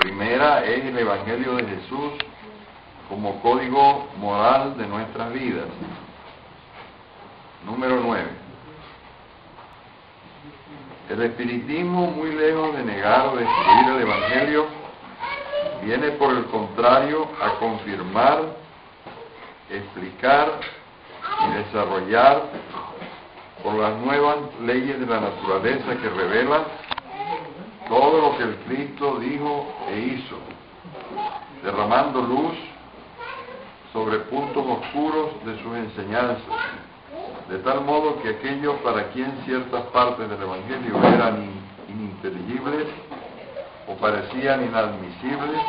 primera es el Evangelio de Jesús como código moral de nuestras vidas. Número 9. El espiritismo, muy lejos de negar o destruir el Evangelio, viene por el contrario a confirmar, explicar y desarrollar por las nuevas leyes de la naturaleza que revelan todo lo que el Cristo dijo e hizo, derramando luz sobre puntos oscuros de sus enseñanzas, de tal modo que aquellos para quien ciertas partes del Evangelio eran ininteligibles o parecían inadmisibles,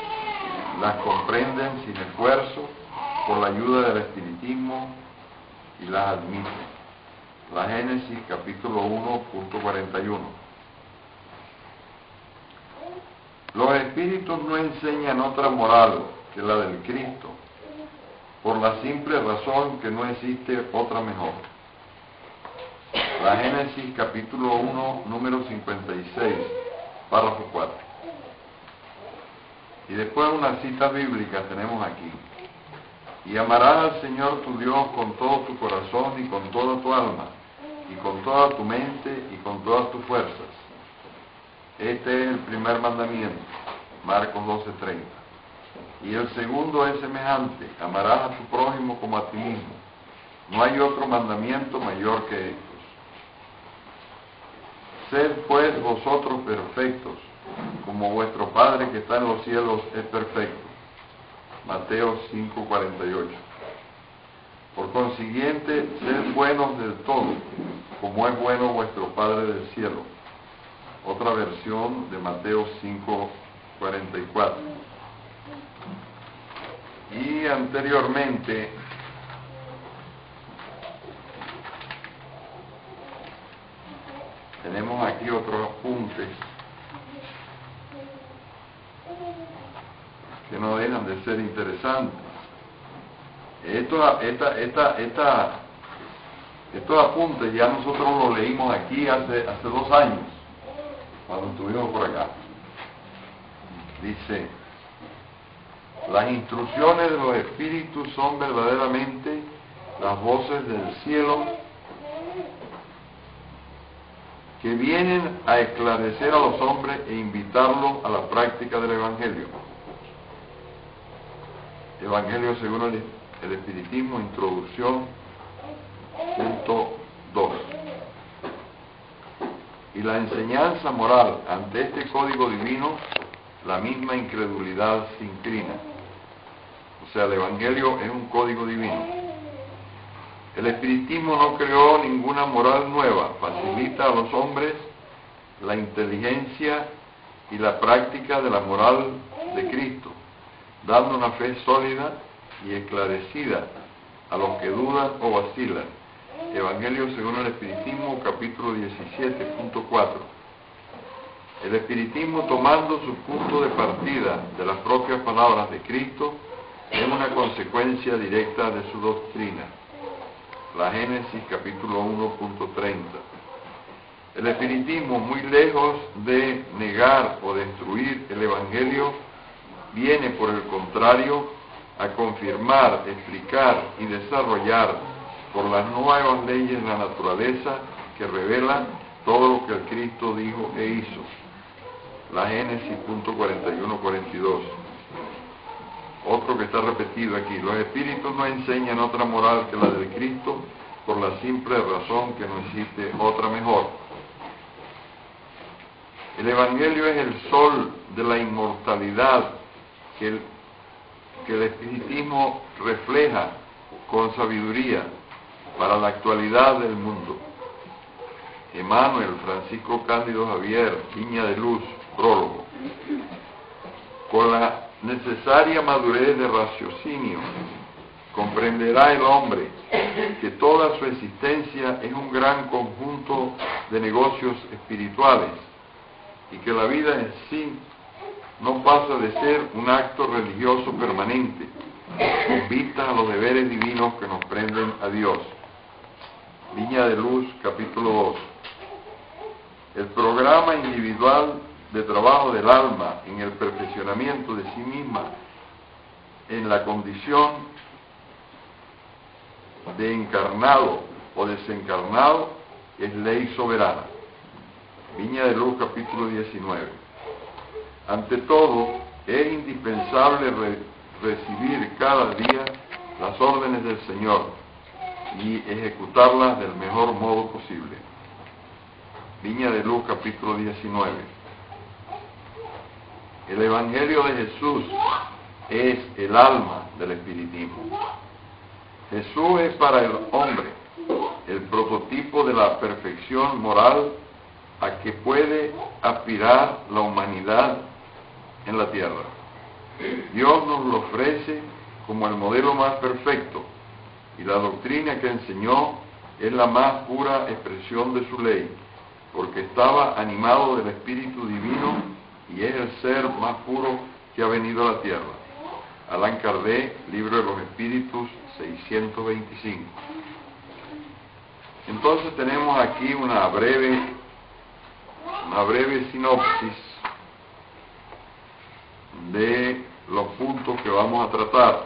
las comprenden sin esfuerzo por la ayuda del espiritismo y las admiten. La Génesis capítulo 1.41. Los espíritus no enseñan otra moral que la del Cristo, por la simple razón que no existe otra mejor. La Génesis capítulo 1, número 56, párrafo 4. Y después una cita bíblica tenemos aquí. Y amarás al Señor tu Dios con todo tu corazón y con toda tu alma, y con toda tu mente y con todas tus fuerzas. Este es el primer mandamiento, Marcos 12:30. Y el segundo es semejante: amarás a tu prójimo como a ti mismo. No hay otro mandamiento mayor que estos. Sed pues vosotros perfectos, como vuestro Padre que está en los cielos es perfecto. Mateo 5:48. Por consiguiente, sed buenos del todo, como es bueno vuestro Padre del cielo. Otra versión de Mateo 5:44. Y anteriormente, tenemos aquí otros apuntes que no dejan de ser interesantes. Estos apuntes ya nosotros los leímos aquí hace 2 años, cuando estuvimos por acá. Dice: las instrucciones de los espíritus son verdaderamente las voces del cielo que vienen a esclarecer a los hombres e invitarlos a la práctica del Evangelio. Evangelio según el Espiritismo, introducción, punto 2. Y la enseñanza moral ante este código divino, la misma incredulidad se inclina. O sea, el Evangelio es un código divino. El espiritismo no creó ninguna moral nueva, facilita a los hombres la inteligencia y la práctica de la moral de Cristo, dando una fe sólida y esclarecida a los que dudan o vacilan. Evangelio según el Espiritismo, capítulo 17.4. El espiritismo, tomando su punto de partida de las propias palabras de Cristo, es una consecuencia directa de su doctrina. La Génesis capítulo 1.30. El espiritismo, muy lejos de negar o destruir el Evangelio, viene por el contrario a confirmar, explicar y desarrollar por las nuevas leyes de la naturaleza que revelan todo lo que el Cristo dijo e hizo. La Génesis punto 41-42. Otro que está repetido aquí: los espíritus no enseñan otra moral que la del Cristo, por la simple razón que no existe otra mejor. El Evangelio es el sol de la inmortalidad que el espiritismo refleja con sabiduría para la actualidad del mundo. Emmanuel Francisco Cándido Javier, Viña de Luz, prólogo. Con la necesaria madurez de raciocinio, comprenderá el hombre que toda su existencia es un gran conjunto de negocios espirituales y que la vida en sí no pasa de ser un acto religioso permanente, con vistas a los deberes divinos que nos prenden a Dios. Viña de Luz, capítulo 2. El programa individual de trabajo del alma en el perfeccionamiento de sí misma en la condición de encarnado o desencarnado es ley soberana. Viña de Luz, capítulo 19. Ante todo, es indispensable recibir cada día las órdenes del Señor y ejecutarlas del mejor modo posible. Viña de Luz, capítulo 19. El Evangelio de Jesús es el alma del espiritismo. Jesús es para el hombre el prototipo de la perfección moral a que puede aspirar la humanidad en la tierra. Dios nos lo ofrece como el modelo más perfecto, y la doctrina que enseñó es la más pura expresión de su ley, porque estaba animado del Espíritu Divino y es el ser más puro que ha venido a la tierra. Allan Kardec, Libro de los Espíritus, 625. Entonces tenemos aquí una breve sinopsis de los puntos que vamos a tratar,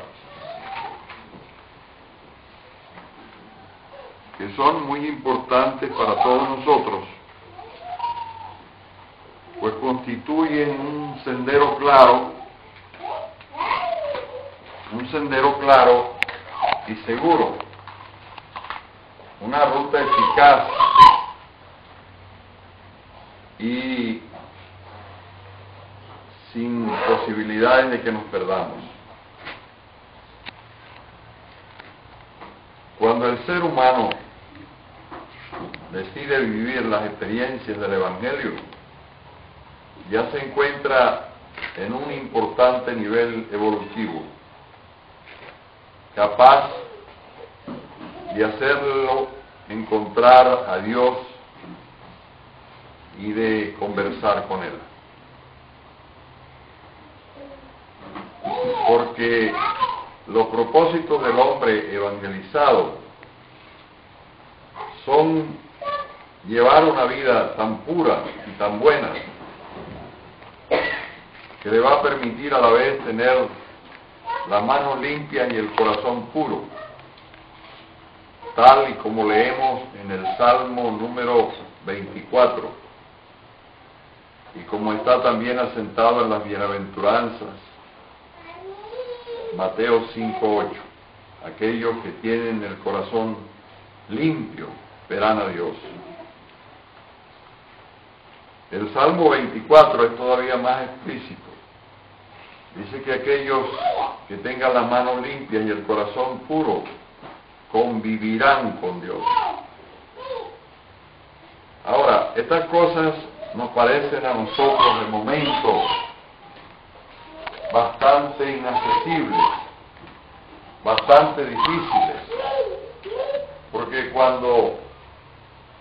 que son muy importantes para todos nosotros, pues constituyen un sendero claro y seguro, una ruta eficaz y sin posibilidades de que nos perdamos. Cuando el ser humano decide vivir las experiencias del Evangelio, ya se encuentra en un importante nivel evolutivo, capaz de hacerlo encontrar a Dios y de conversar con Él. Porque los propósitos del hombre evangelizado son llevar una vida tan pura y tan buena que le va a permitir a la vez tener las manos limpias y el corazón puro, tal y como leemos en el Salmo número 24, y como está también asentado en las bienaventuranzas, Mateo 5:8. Aquellos que tienen el corazón limpio verán a Dios. El Salmo 24 es todavía más explícito. Dice que aquellos que tengan las manos limpias y el corazón puro convivirán con Dios. Ahora, estas cosas nos parecen a nosotros de momento bastante inaccesibles, bastante difíciles, porque cuando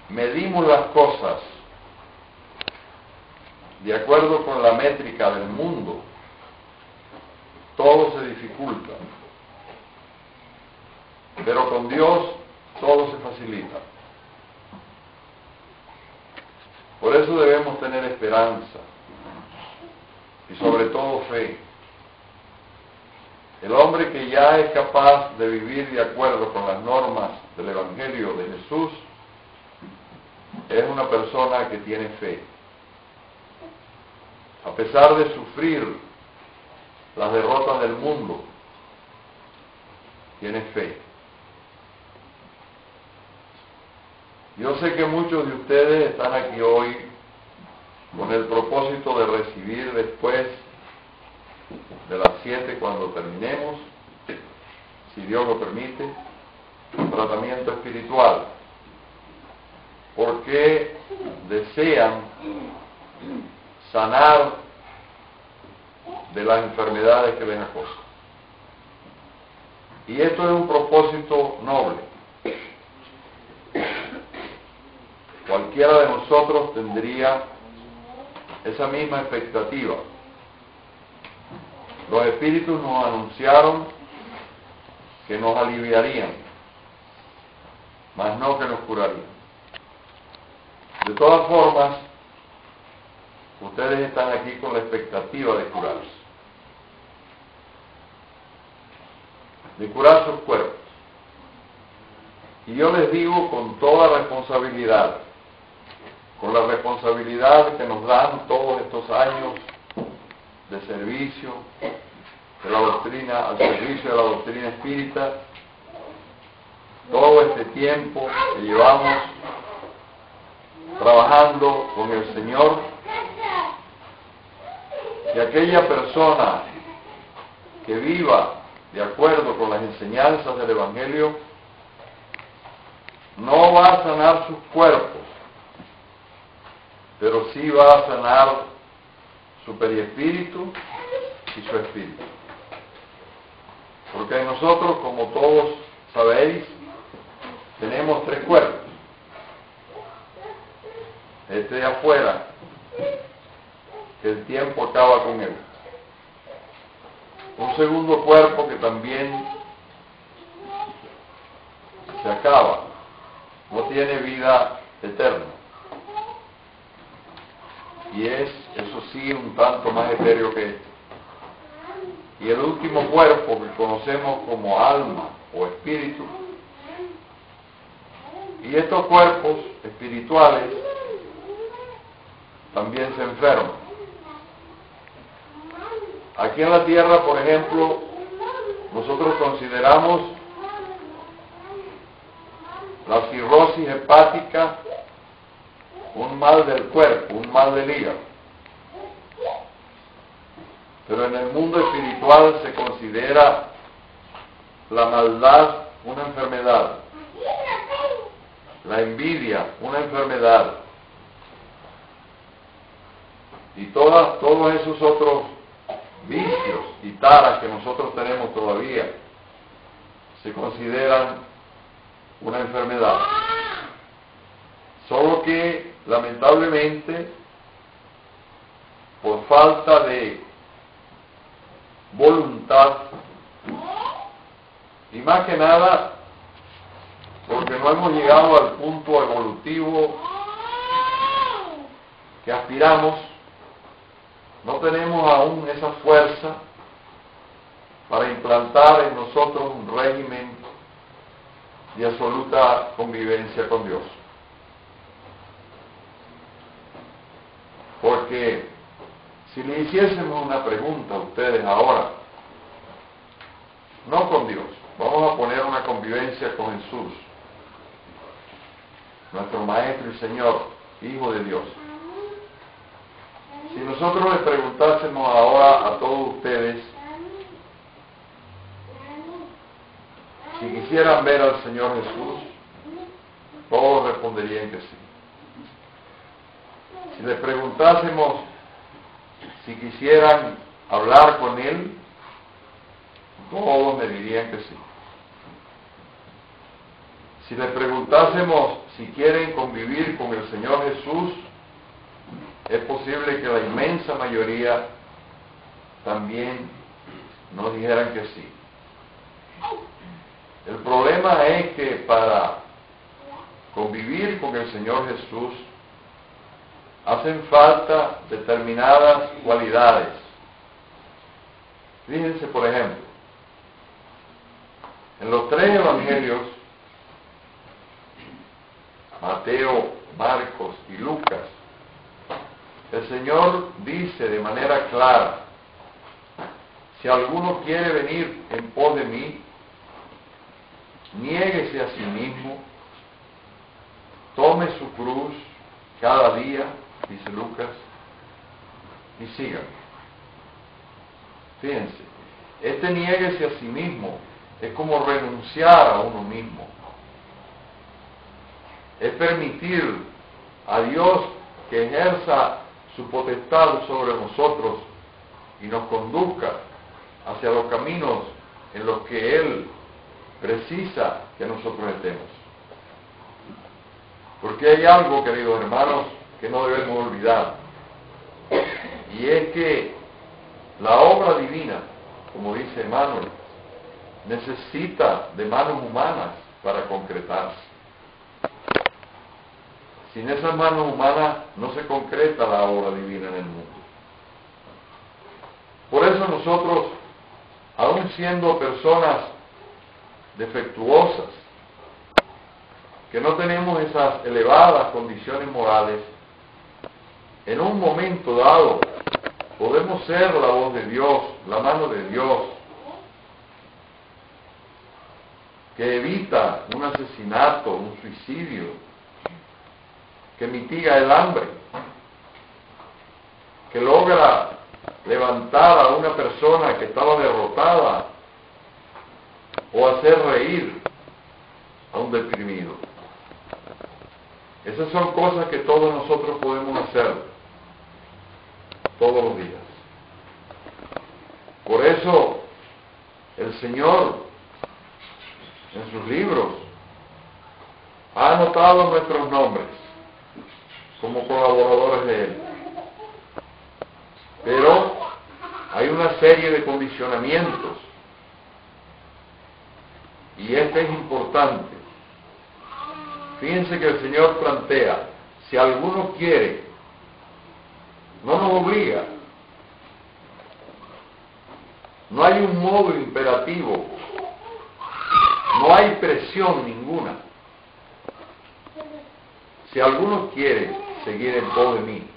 medimos las cosas de acuerdo con la métrica del mundo, todo se dificulta, pero con Dios todo se facilita. Por eso debemos tener esperanza y sobre todo fe. El hombre que ya es capaz de vivir de acuerdo con las normas del Evangelio de Jesús es una persona que tiene fe. A pesar de sufrir las derrotas del mundo, tiene fe. Yo sé que muchos de ustedes están aquí hoy con el propósito de recibir después de las 7, cuando terminemos, si Dios lo permite, un tratamiento espiritual, porque desean sanar de las enfermedades que les acosan. Y esto es un propósito noble. Cualquiera de nosotros tendría esa misma expectativa. Los espíritus nos anunciaron que nos aliviarían, mas no que nos curarían. De todas formas, ustedes están aquí con la expectativa de curar sus cuerpos. Y yo les digo con toda responsabilidad, con la responsabilidad que nos dan todos estos años de servicio de la doctrina, al servicio de la doctrina espírita, todo este tiempo que llevamos trabajando con el Señor, que aquella persona que viva de acuerdo con las enseñanzas del Evangelio no va a sanar sus cuerpos, pero sí va a sanar su perispíritu y su espíritu. Porque nosotros, como todos sabéis, tenemos tres cuerpos. Este de afuera, que el tiempo acaba con él. Un segundo cuerpo que también se acaba, no tiene vida eterna. Y es, eso sí, un tanto más etéreo que este. Y el último cuerpo que conocemos como alma o espíritu. Y estos cuerpos espirituales también se enferman. Aquí en la tierra, por ejemplo, nosotros consideramos la cirrosis hepática un mal del cuerpo, un mal del hígado. Pero en el mundo espiritual se considera la maldad una enfermedad, la envidia una enfermedad, y todos esos otros vicios y taras que nosotros tenemos todavía se consideran una enfermedad. Solo que, lamentablemente, por falta de voluntad, y más que nada porque no hemos llegado al punto evolutivo que aspiramos, no tenemos aún esa fuerza para implantar en nosotros un régimen de absoluta convivencia con Dios. Porque si le hiciésemos una pregunta a ustedes ahora, no con Dios, vamos a poner una convivencia con Jesús, nuestro Maestro y Señor, Hijo de Dios. Si nosotros les preguntásemos ahora a todos ustedes si quisieran ver al Señor Jesús, todos responderían que sí. Si les preguntásemos si quisieran hablar con Él, todos me dirían que sí. Si les preguntásemos si quieren convivir con el Señor Jesús, es posible que la inmensa mayoría también nos dijeran que sí. El problema es que para convivir con el Señor Jesús hacen falta determinadas cualidades. Fíjense, por ejemplo, en los tres evangelios, Mateo, Marcos y Lucas, el Señor dice de manera clara: si alguno quiere venir en pos de mí, niéguese a sí mismo, tome su cruz cada día, dice Lucas, y sígame. Fíjense, este niéguese a sí mismo es como renunciar a uno mismo. Es permitir a Dios que ejerza su potestad sobre nosotros y nos conduzca hacia los caminos en los que Él precisa que nosotros estemos. Porque hay algo, queridos hermanos, que no debemos olvidar, y es que la obra divina, como dice Emmanuel, necesita de manos humanas para concretarse. Sin esas manos humanas no se concreta la obra divina en el mundo. Por eso nosotros, aun siendo personas defectuosas, que no tenemos esas elevadas condiciones morales, en un momento dado podemos ser la voz de Dios, la mano de Dios, que evita un asesinato, un suicidio, que mitiga el hambre, que logra levantar a una persona que estaba derrotada o hacer reír a un deprimido. Esas son cosas que todos nosotros podemos hacer todos los días. Por eso el Señor en sus libros ha anotado nuestros nombres como colaboradores de Él. Pero hay una serie de condicionamientos y este es importante. Fíjense que el Señor plantea, si alguno quiere, no nos obliga. No hay un modo imperativo, no hay presión ninguna. Si alguno quiere seguir en pos de mí,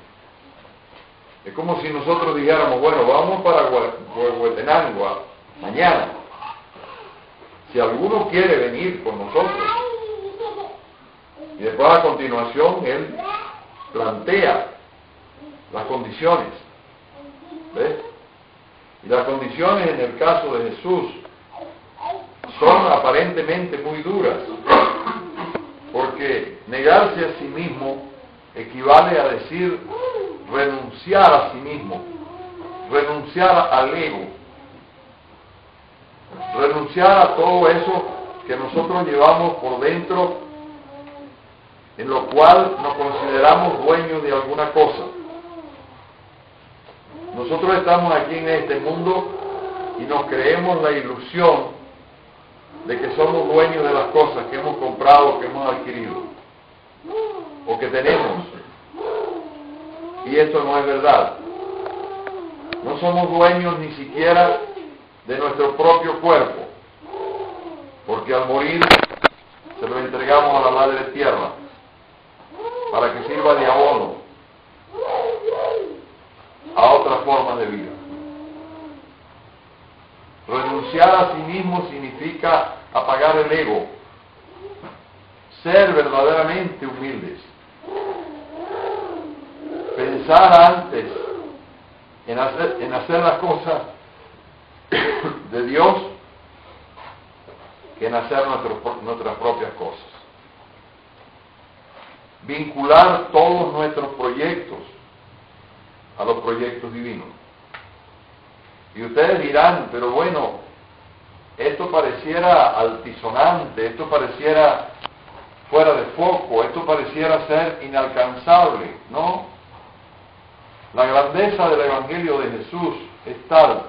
es como si nosotros dijéramos, bueno, vamos para Huehuetenango mañana. Si alguno quiere venir con nosotros, y después a continuación él plantea las condiciones, ¿ves? Y las condiciones en el caso de Jesús son aparentemente muy duras, porque negarse a sí mismo equivale a decir renunciar a sí mismo, renunciar al ego, renunciar a todo eso que nosotros llevamos por dentro, en lo cual nos consideramos dueños de alguna cosa. Nosotros estamos aquí en este mundo y nos creemos la ilusión de que somos dueños de las cosas que hemos comprado, que hemos adquirido, o que tenemos. Y esto no es verdad. No somos dueños ni siquiera de nuestro propio cuerpo, porque al morir se lo entregamos a la Madre Tierra para que sirva de abono a otras formas de vida. Renunciar a sí mismo significa apagar el ego, ser verdaderamente humildes, pensar antes en hacer las cosas de Dios que en hacer nuestras propias cosas. Vincular todos nuestros proyectos a los proyectos divinos. Y ustedes dirán, pero bueno, esto pareciera altisonante, esto pareciera fuera de foco, esto pareciera ser inalcanzable, ¿no? La grandeza del Evangelio de Jesús es tal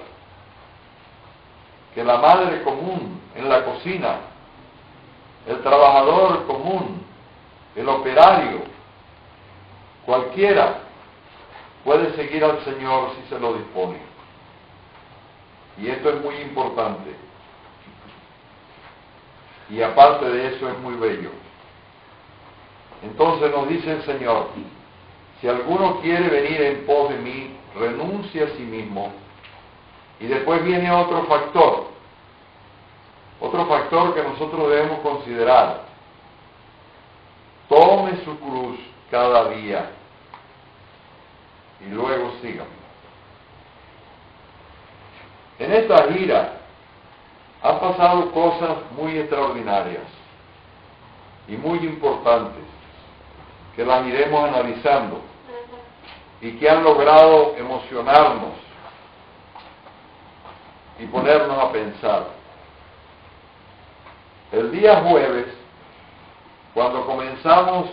que la madre común en la cocina, el trabajador común, el operario, cualquiera puede seguir al Señor si se lo dispone. Y esto es muy importante. Y aparte de eso es muy bello. Entonces nos dice el Señor, si alguno quiere venir en pos de mí, renuncie a sí mismo. Y después viene otro factor que nosotros debemos considerar. Tome su cruz cada día y luego sígame. En esta gira han pasado cosas muy extraordinarias y muy importantes que las iremos analizando y que han logrado emocionarnos y ponernos a pensar. El día jueves, cuando comenzamos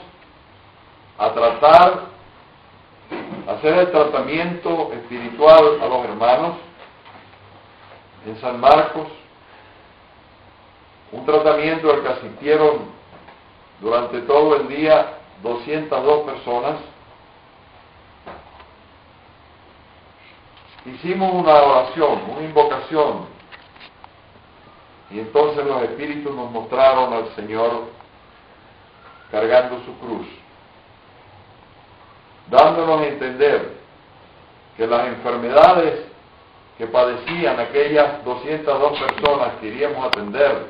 a hacer el tratamiento espiritual a los hermanos en San Marcos, un tratamiento al que asistieron durante todo el día 202 personas, hicimos una oración, una invocación, y entonces los espíritus nos mostraron al Señor cargando su cruz, dándonos a entender que las enfermedades que padecían aquellas 202 personas que iríamos a atender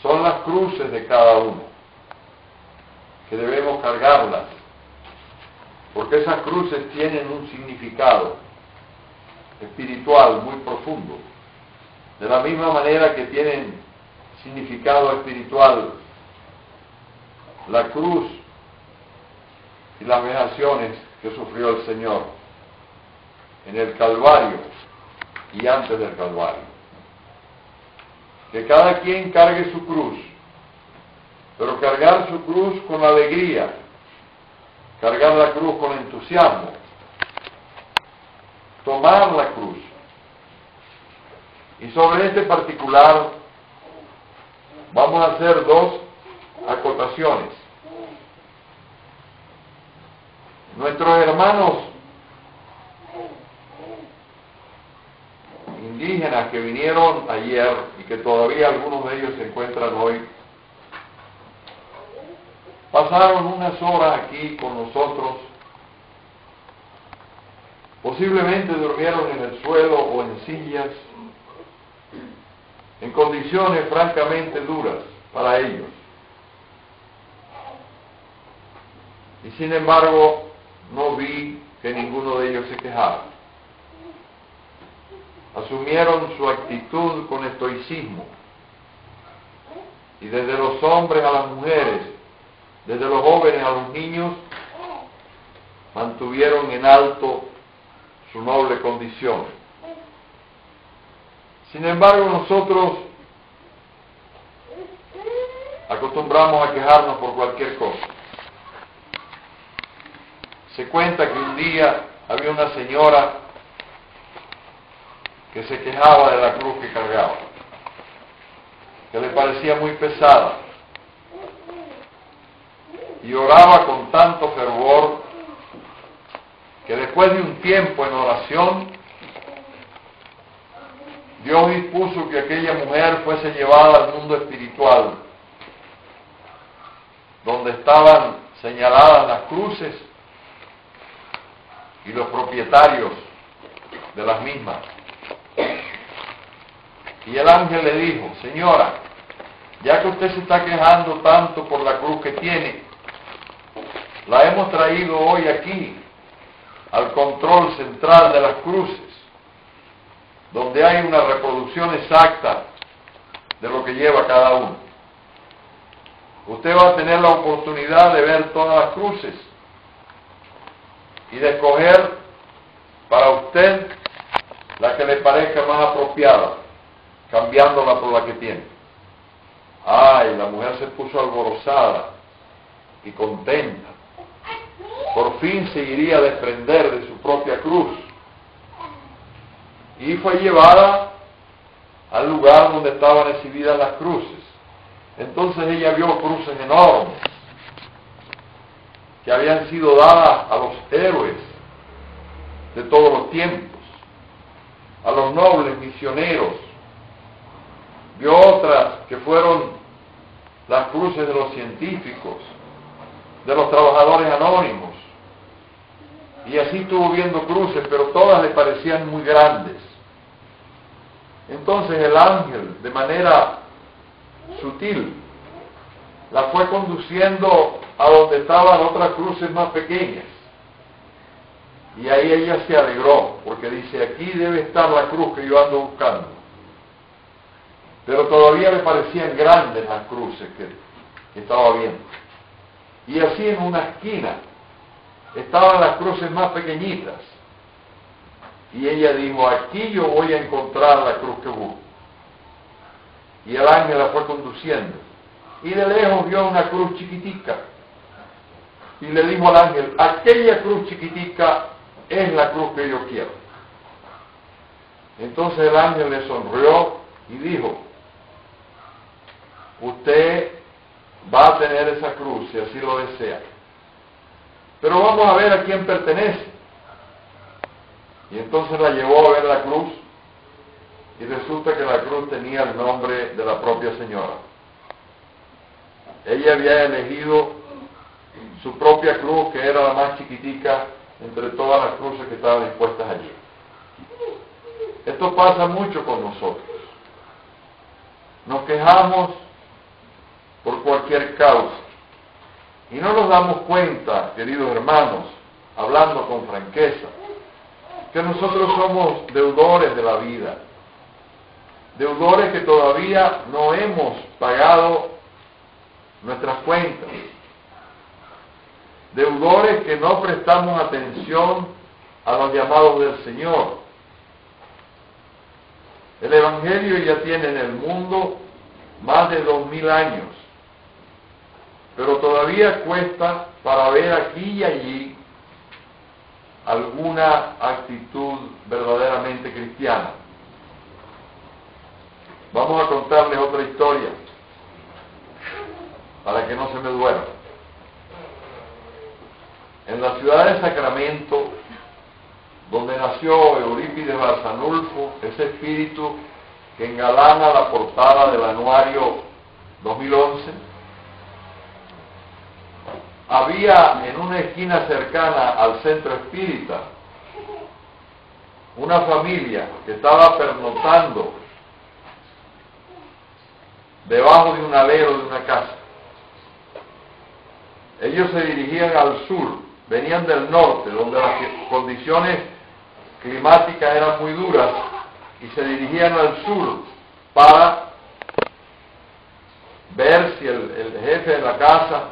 son las cruces de cada uno, que debemos cargarlas, porque esas cruces tienen un significado espiritual muy profundo, de la misma manera que tienen significado espiritual la cruz y las vejaciones que sufrió el Señor en el Calvario y antes del Calvario. Que cada quien cargue su cruz, pero cargar su cruz con alegría, cargar la cruz con entusiasmo, tomar la cruz. Y sobre este particular vamos a hacer dos acotaciones. Nuestros hermanos indígenas que vinieron ayer y que todavía algunos de ellos se encuentran hoy, pasaron unas horas aquí con nosotros, posiblemente durmieron en el suelo o en sillas, en condiciones francamente duras para ellos. Y sin embargo, no vi que ninguno de ellos se quejara. Asumieron su actitud con estoicismo. Y desde los hombres a las mujeres, desde los jóvenes a los niños, mantuvieron en alto su noble condición. Sin embargo, nosotros acostumbramos a quejarnos por cualquier cosa. Se cuenta que un día había una señora que se quejaba de la cruz que cargaba, que le parecía muy pesada, y oraba con tanto fervor que después de un tiempo en oración, Dios dispuso que aquella mujer fuese llevada al mundo espiritual, donde estaban señaladas las cruces y los propietarios de las mismas. Y el ángel le dijo: señora, ya que usted se está quejando tanto por la cruz que tiene, la hemos traído hoy aquí, al control central de las cruces, donde hay una reproducción exacta de lo que lleva cada uno. Usted va a tener la oportunidad de ver todas las cruces y de escoger para usted la que le parezca más apropiada, cambiándola por la que tiene. Ay, la mujer se puso alborozada y contenta. Por fin se iría a desprender de su propia cruz. Y fue llevada al lugar donde estaban exhibidas las cruces. Entonces ella vio cruces enormes que habían sido dadas a los héroes de todos los tiempos, a los nobles misioneros. Vio otras que fueron las cruces de los científicos, de los trabajadores anónimos, y así estuvo viendo cruces, pero todas le parecían muy grandes. Entonces el ángel, de manera sutil, la fue conduciendo a donde estaban otras cruces más pequeñas. Y ahí ella se alegró, porque dice: aquí debe estar la cruz que yo ando buscando. Pero todavía le parecían grandes las cruces que estaba viendo. Y así en una esquina estaban las cruces más pequeñitas. Y ella dijo: aquí yo voy a encontrar la cruz que busco. Y el ángel la fue conduciendo. Y de lejos vio una cruz chiquitica. Y le dijo al ángel: aquella cruz chiquitica es la cruz que yo quiero. Entonces el ángel le sonrió y dijo: usted va a tener esa cruz, si así lo desea. Pero vamos a ver a quién pertenece. Y entonces la llevó a ver la cruz, y resulta que la cruz tenía el nombre de la propia señora. Ella había elegido su propia cruz, que era la más chiquitica entre todas las cruces que estaban expuestas allí. Esto pasa mucho con nosotros. Nos quejamos por cualquier causa y no nos damos cuenta, queridos hermanos, hablando con franqueza, que nosotros somos deudores de la vida, deudores que todavía no hemos pagado nuestras cuentas, deudores que no prestamos atención a los llamados del Señor. El Evangelio ya tiene en el mundo más de 2000 años, pero todavía cuesta para ver aquí y allí alguna actitud verdaderamente cristiana. Vamos a contarles otra historia para que no se me duerma. En la ciudad de Sacramento, donde nació Eurípides Barçanulfo, ese espíritu que engalana la portada del anuario 2011, había en una esquina cercana al centro espírita una familia que estaba pernoctando debajo de un alero de una casa. Ellos se dirigían al sur, venían del norte, donde las condiciones climáticas eran muy duras, y se dirigían al sur para ver si el jefe de la casa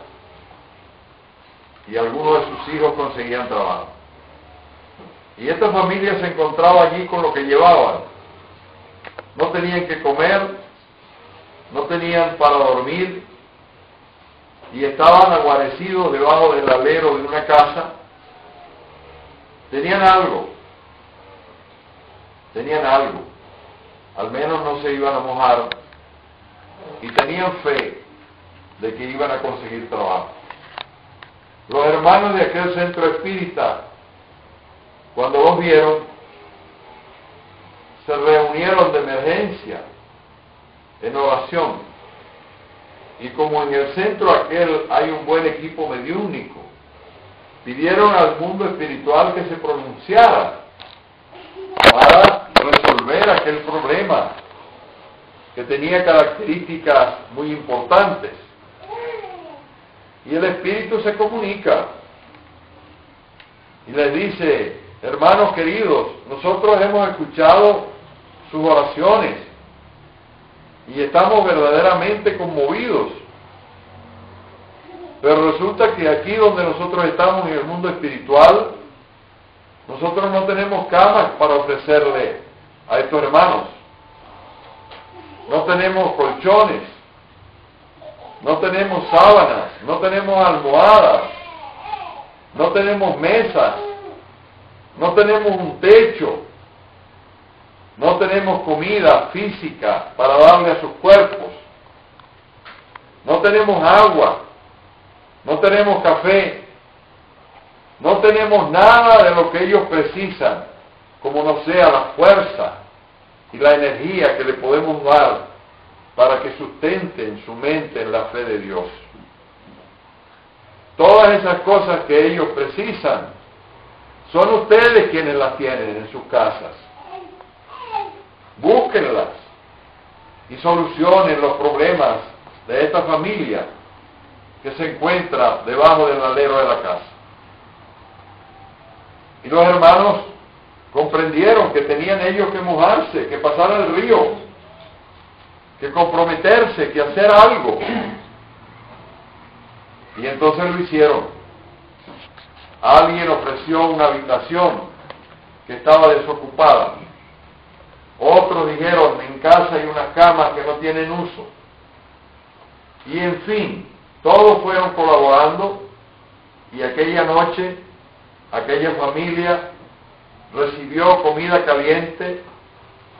y algunos de sus hijos conseguían trabajo. Y esta familia se encontraba allí con lo que llevaban. No tenían que comer, no tenían para dormir, y estaban aguarecidos debajo del alero de una casa. Tenían algo, al menos no se iban a mojar, y tenían fe de que iban a conseguir trabajo. Los hermanos de aquel centro espírita, cuando los vieron, se reunieron de emergencia en oración, y como en el centro aquel hay un buen equipo mediúnico, pidieron al mundo espiritual que se pronunciara para resolver aquel problema que tenía características muy importantes. Y el Espíritu se comunica y les dice: hermanos queridos, nosotros hemos escuchado sus oraciones y estamos verdaderamente conmovidos, pero resulta que aquí donde nosotros estamos, en el mundo espiritual, nosotros no tenemos camas para ofrecerle a estos hermanos, no tenemos colchones, no tenemos sábanas, no tenemos almohadas, no tenemos mesas, no tenemos un techo, no tenemos comida física para darle a sus cuerpos, no tenemos agua, no tenemos café, no tenemos nada de lo que ellos precisan, como no sea la fuerza y la energía que le podemos dar para que sustenten su mente en la fe de Dios. Todas esas cosas que ellos precisan, son ustedes quienes las tienen en sus casas. Búsquenlas y solucionen los problemas de esta familia que se encuentra debajo del alero de la casa. Y los hermanos comprendieron que tenían ellos que mojarse, que pasar el río, que comprometerse, que hacer algo. Y entonces lo hicieron. Alguien ofreció una habitación que estaba desocupada. Otros dijeron: en casa hay unas camas que no tienen uso. Y en fin, todos fueron colaborando, y aquella noche aquella familia recibió comida caliente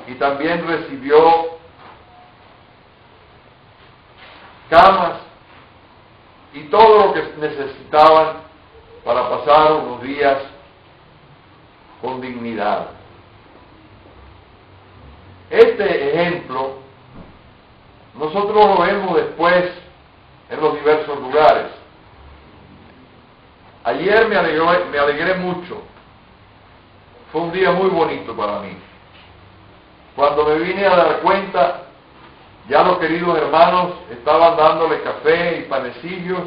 y también recibió camas y todo lo que necesitaban para pasar unos días con dignidad. Este ejemplo nosotros lo vemos después en los diversos lugares. Ayer me alegré mucho. Fue un día muy bonito para mí. Cuando me vine a dar cuenta, ya los queridos hermanos estaban dándole café y panecillos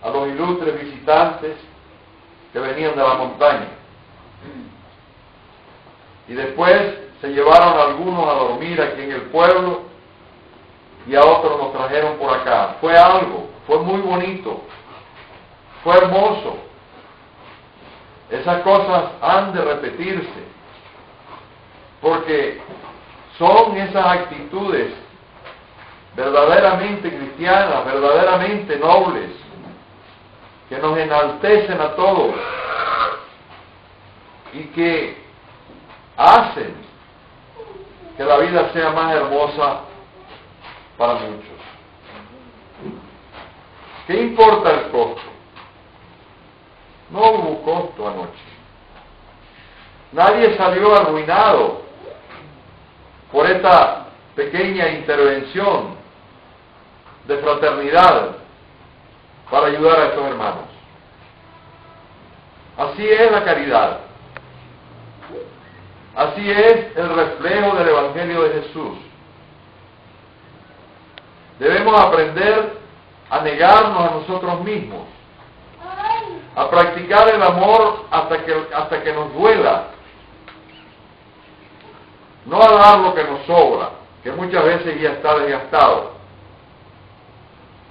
a los ilustres visitantes que venían de la montaña. Y después se llevaron a algunos a dormir aquí en el pueblo y a otros nos trajeron por acá. Fue muy bonito, fue hermoso. Esas cosas han de repetirse, porque son esas actitudes verdaderamente cristianas, verdaderamente nobles, que nos enaltecen a todos y que hacen que la vida sea más hermosa para muchos. ¿Qué importa el costo? No hubo costo anoche. Nadie salió arruinado por esta pequeña intervención de fraternidad para ayudar a estos hermanos. Así es la caridad. Así es el reflejo del Evangelio de Jesús. Debemos aprender a negarnos a nosotros mismos, a practicar el amor hasta que nos duela, no a dar lo que nos sobra, que muchas veces ya está desgastado.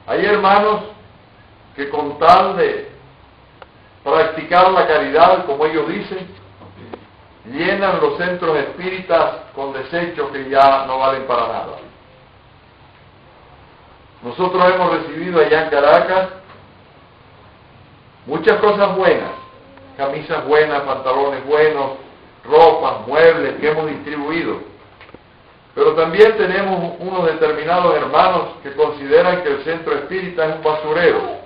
Hay hermanos que con tal de practicar la caridad, como ellos dicen, llenan los centros espíritas con desechos que ya no valen para nada. Nosotros hemos recibido allá en Caracas muchas cosas buenas, camisas buenas, pantalones buenos, ropas, muebles que hemos distribuido. Pero también tenemos unos determinados hermanos que consideran que el centro espírita es un basurero.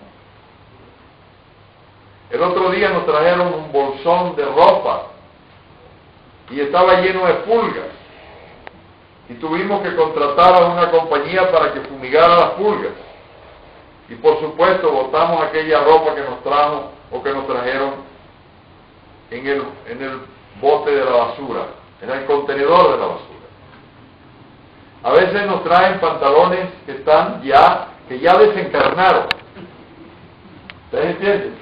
El otro día nos trajeron un bolsón de ropa y estaba lleno de pulgas. Y tuvimos que contratar a una compañía para que fumigara las pulgas. Y por supuesto botamos aquella ropa que nos trajo o que nos trajeron en el bote de la basura, en el contenedor de la basura. A veces nos traen pantalones que ya desencarnaron. ¿Ustedes entienden?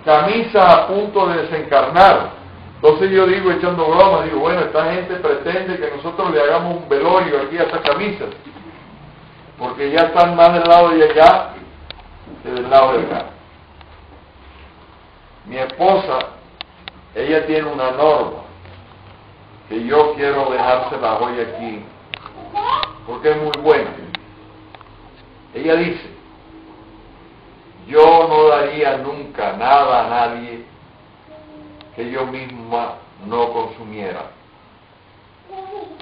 Camisas a punto de desencarnar. Entonces yo digo, echando bromas, digo, bueno, esta gente pretende que nosotros le hagamos un velorio aquí a estas camisas, porque ya están más del lado de allá que del lado de acá. Mi esposa, ella tiene una norma que yo quiero dejársela hoy aquí, porque es muy buena. Ella dice, yo no daría nunca nada a nadie que yo misma no consumiera,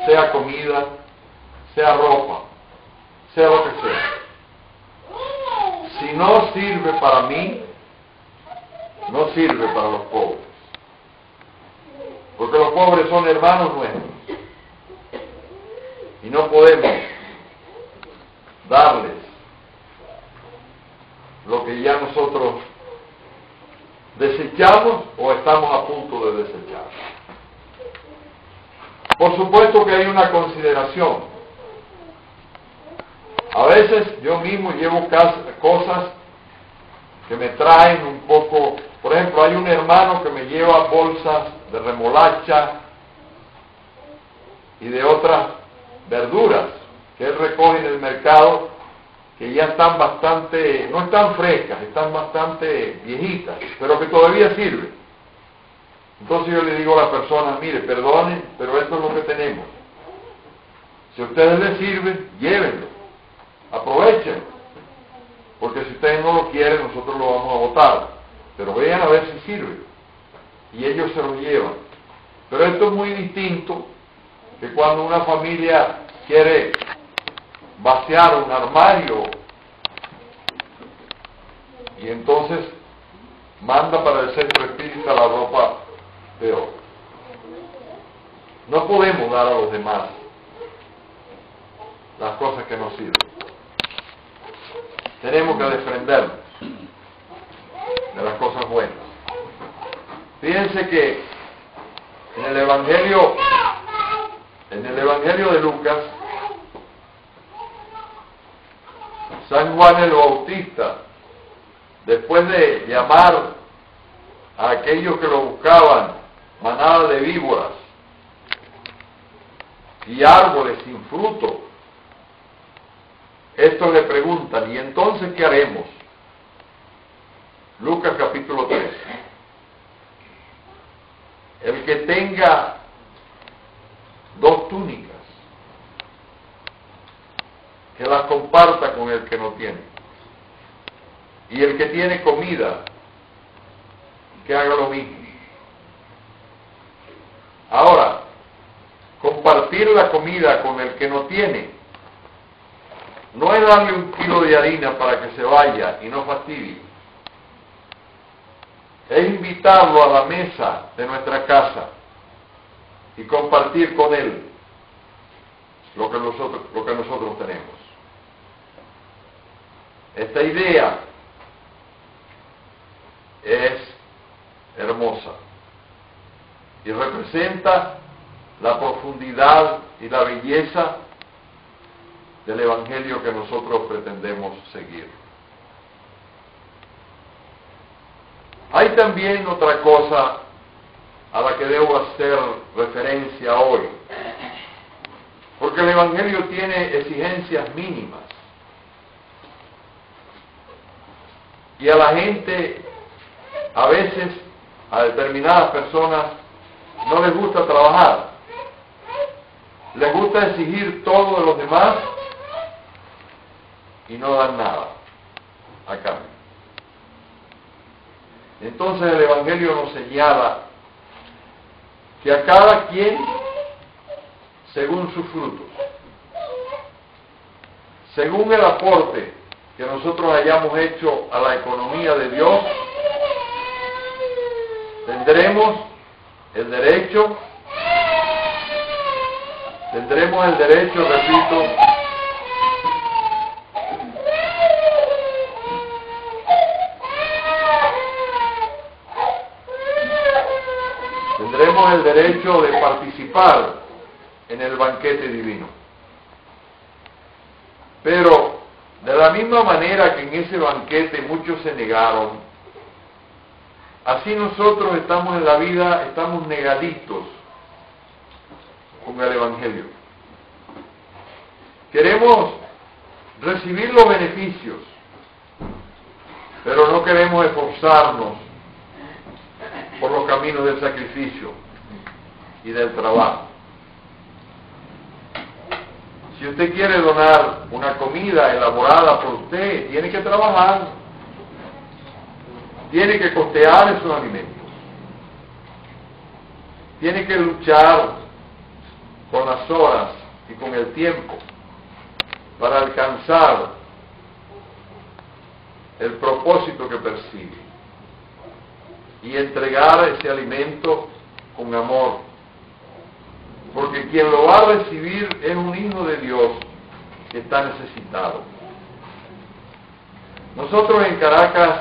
sea comida, sea ropa, sea lo que sea. Si no sirve para mí, no sirve para los pobres, porque los pobres son hermanos nuestros y no podemos darles lo que ya nosotros desechamos o estamos a punto de desechar. Por supuesto que hay una consideración. A veces yo mismo llevo cosas que me traen un poco. Por ejemplo, hay un hermano que me lleva bolsas de remolacha y de otras verduras que él recoge en el mercado, que ya están bastante, no están frescas, están bastante viejitas, pero que todavía sirven. Entonces yo le digo a las personas, mire, perdonen, pero esto es lo que tenemos. Si a ustedes les sirve, llévenlo, aprovechen, porque si ustedes no lo quieren, nosotros lo vamos a botar, pero vean a ver si sirve, y ellos se lo llevan. Pero esto es muy distinto que cuando una familia quiere vaciar un armario y entonces manda para el centro espírita la ropa peor. No podemos dar a los demás las cosas que nos sirven. Tenemos que desprendernos de las cosas buenas. Fíjense que en el Evangelio de Lucas, San Juan el Bautista, después de llamar a aquellos que lo buscaban manada de víboras y árboles sin fruto, estos le preguntan: ¿y entonces qué haremos? Lucas capítulo 3. El que tenga 2 túnicas, que las comparta con el que no tiene. Y el que tiene comida, que haga lo mismo. Ahora, compartir la comida con el que no tiene, no es darle 1 kilo de harina para que se vaya y no fastidie. Es invitarlo a la mesa de nuestra casa y compartir con él lo que nosotros tenemos. Esta idea es hermosa y representa la profundidad y la belleza del Evangelio que nosotros pretendemos seguir. Hay también otra cosa a la que debo hacer referencia hoy, porque el Evangelio tiene exigencias mínimas y a la gente, a veces, a determinadas personas, no les gusta trabajar, les gusta exigir todo de los demás y no dan nada a cambio. Entonces el Evangelio nos señala que a cada quien, según sus frutos, según el aporte que nosotros hayamos hecho a la economía de Dios, tendremos el derecho, repito, tendremos el derecho de participar en el banquete divino. Pero de la misma manera que en ese banquete muchos se negaron, así nosotros estamos en la vida, estamos negaditos con el Evangelio. Queremos recibir los beneficios, pero no queremos esforzarnos por los caminos del sacrificio y del trabajo. Si usted quiere donar una comida elaborada por usted, tiene que trabajar, tiene que costear esos alimentos, tiene que luchar con las horas y con el tiempo para alcanzar el propósito que persigue y entregar ese alimento con amor, porque quien lo va a recibir es un hijo de Dios que está necesitado. Nosotros en Caracas,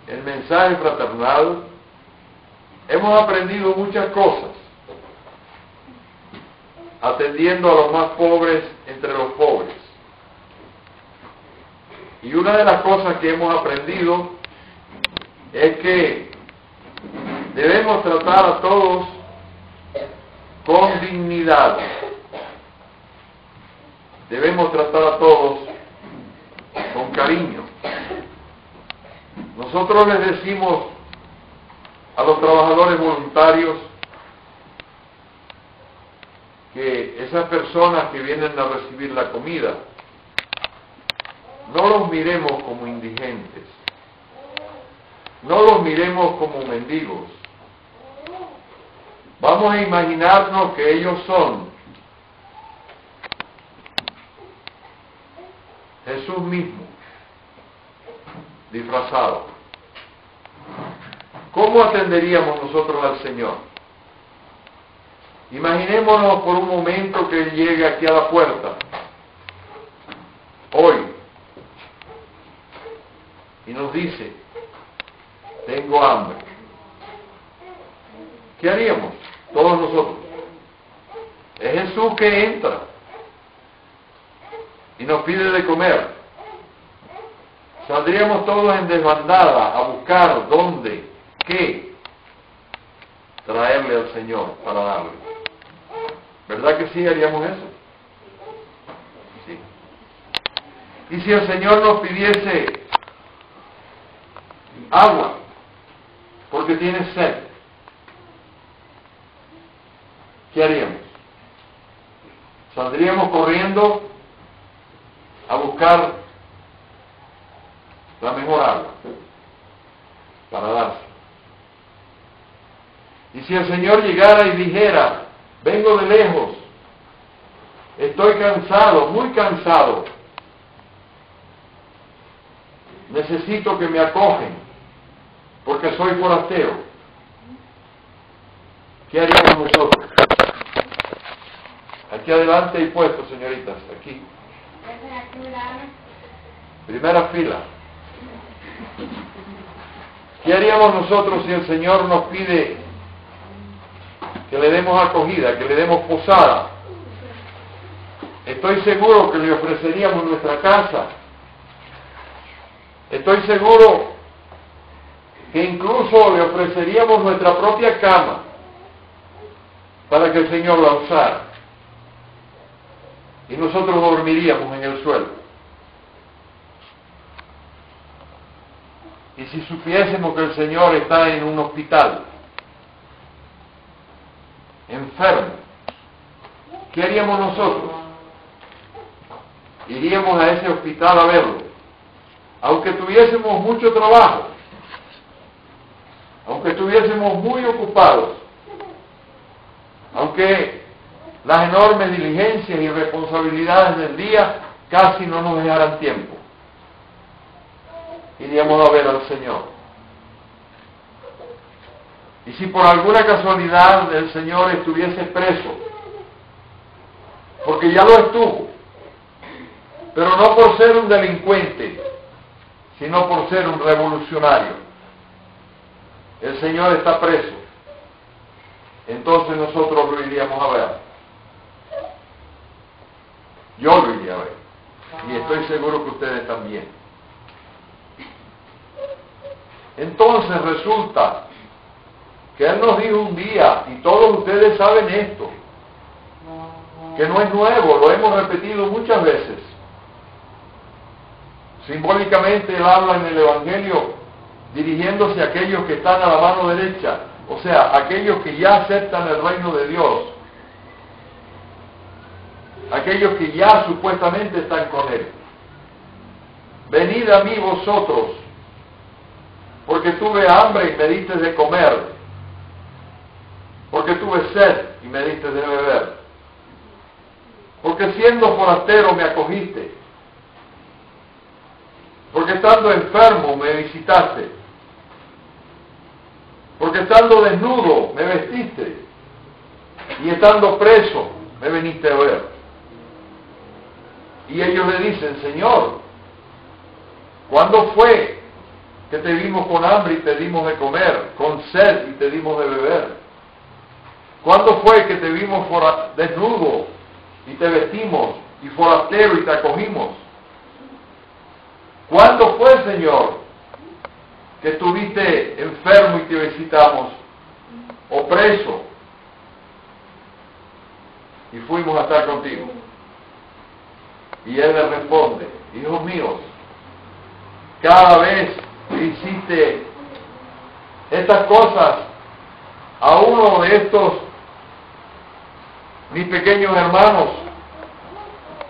el mensaje fraternal, hemos aprendido muchas cosas, atendiendo a los más pobres entre los pobres. Y una de las cosas que hemos aprendido es que debemos tratar a todos con dignidad. Debemos tratar a todos con cariño. Nosotros les decimos a los trabajadores voluntarios que esas personas que vienen a recibir la comida, no los miremos como indigentes, no los miremos como mendigos. Vamos a imaginarnos que ellos son Jesús mismo, disfrazado. ¿Cómo atenderíamos nosotros al Señor? Imaginémonos por un momento que Él llegue aquí a la puerta, hoy, y nos dice, tengo hambre. ¿Qué haríamos todos nosotros? Es Jesús que entra y nos pide de comer. Saldríamos todos en desbandada a buscar dónde, qué traerle al Señor para darle. ¿Verdad que sí haríamos eso? Sí. Y si el Señor nos pidiese agua, porque tiene sed, ¿qué haríamos? Saldríamos corriendo a buscar la mejor agua para darse. Y si el Señor llegara y dijera, vengo de lejos, estoy cansado, muy cansado, necesito que me acogen, porque soy forastero, ¿qué haríamos nosotros? Aquí adelante hay puestos, señoritas, aquí. Primera fila. ¿Qué haríamos nosotros si el Señor nos pide que le demos acogida, que le demos posada? Estoy seguro que le ofreceríamos nuestra casa. Estoy seguro que incluso le ofreceríamos nuestra propia cama para que el Señor la usara. Y nosotros dormiríamos en el suelo. Y si supiésemos que el Señor está en un hospital, enfermo, ¿qué haríamos nosotros? Iríamos a ese hospital a verlo, aunque tuviésemos mucho trabajo, aunque estuviésemos muy ocupados, aunque las enormes diligencias y responsabilidades del día casi no nos dejaran tiempo. Iríamos a ver al Señor. Y si por alguna casualidad el Señor estuviese preso, porque ya lo estuvo, pero no por ser un delincuente, sino por ser un revolucionario, el Señor está preso, entonces nosotros lo iríamos a ver. Yo lo iría a ver, y estoy seguro que ustedes también. Entonces resulta que Él nos dijo un día, y todos ustedes saben esto, que no es nuevo, lo hemos repetido muchas veces. Simbólicamente Él habla en el Evangelio dirigiéndose a aquellos que están a la mano derecha, o sea, aquellos que ya aceptan el reino de Dios, aquellos que ya supuestamente están con Él. Venid a mí vosotros, porque tuve hambre y me diste de comer, porque tuve sed y me diste de beber, porque siendo forastero me acogiste, porque estando enfermo me visitaste, porque estando desnudo me vestiste, y estando preso me viniste a ver. Y ellos le dicen, Señor, ¿cuándo fue que te vimos con hambre y te dimos de comer, con sed y te dimos de beber? ¿Cuándo fue que te vimos desnudo y te vestimos, y forastero y te acogimos? ¿Cuándo fue, Señor, que estuviste enfermo y te visitamos, o preso, y fuimos a estar contigo? Y Él le responde, hijos míos, cada vez que hiciste estas cosas a uno de estos mis pequeños hermanos,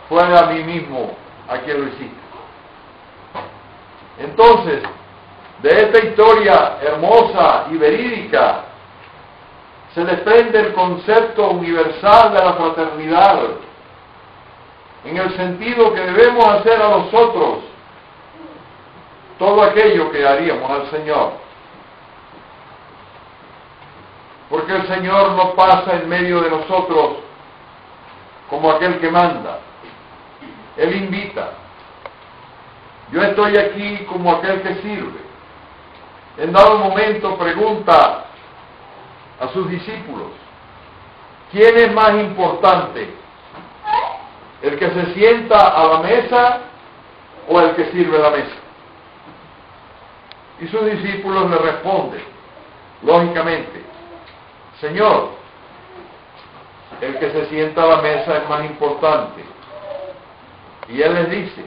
fue a mí mismo a quien lo hiciste. Entonces, de esta historia hermosa y verídica se desprende el concepto universal de la fraternidad, en el sentido que debemos hacer a los otros todo aquello que haríamos al Señor. Porque el Señor no pasa en medio de nosotros como aquel que manda. Él invita. Yo estoy aquí como aquel que sirve. En dado momento pregunta a sus discípulos, ¿quién es más importante? ¿El que se sienta a la mesa o el que sirve la mesa? Y sus discípulos le responden, lógicamente, Señor, el que se sienta a la mesa es más importante. Y Él les dice,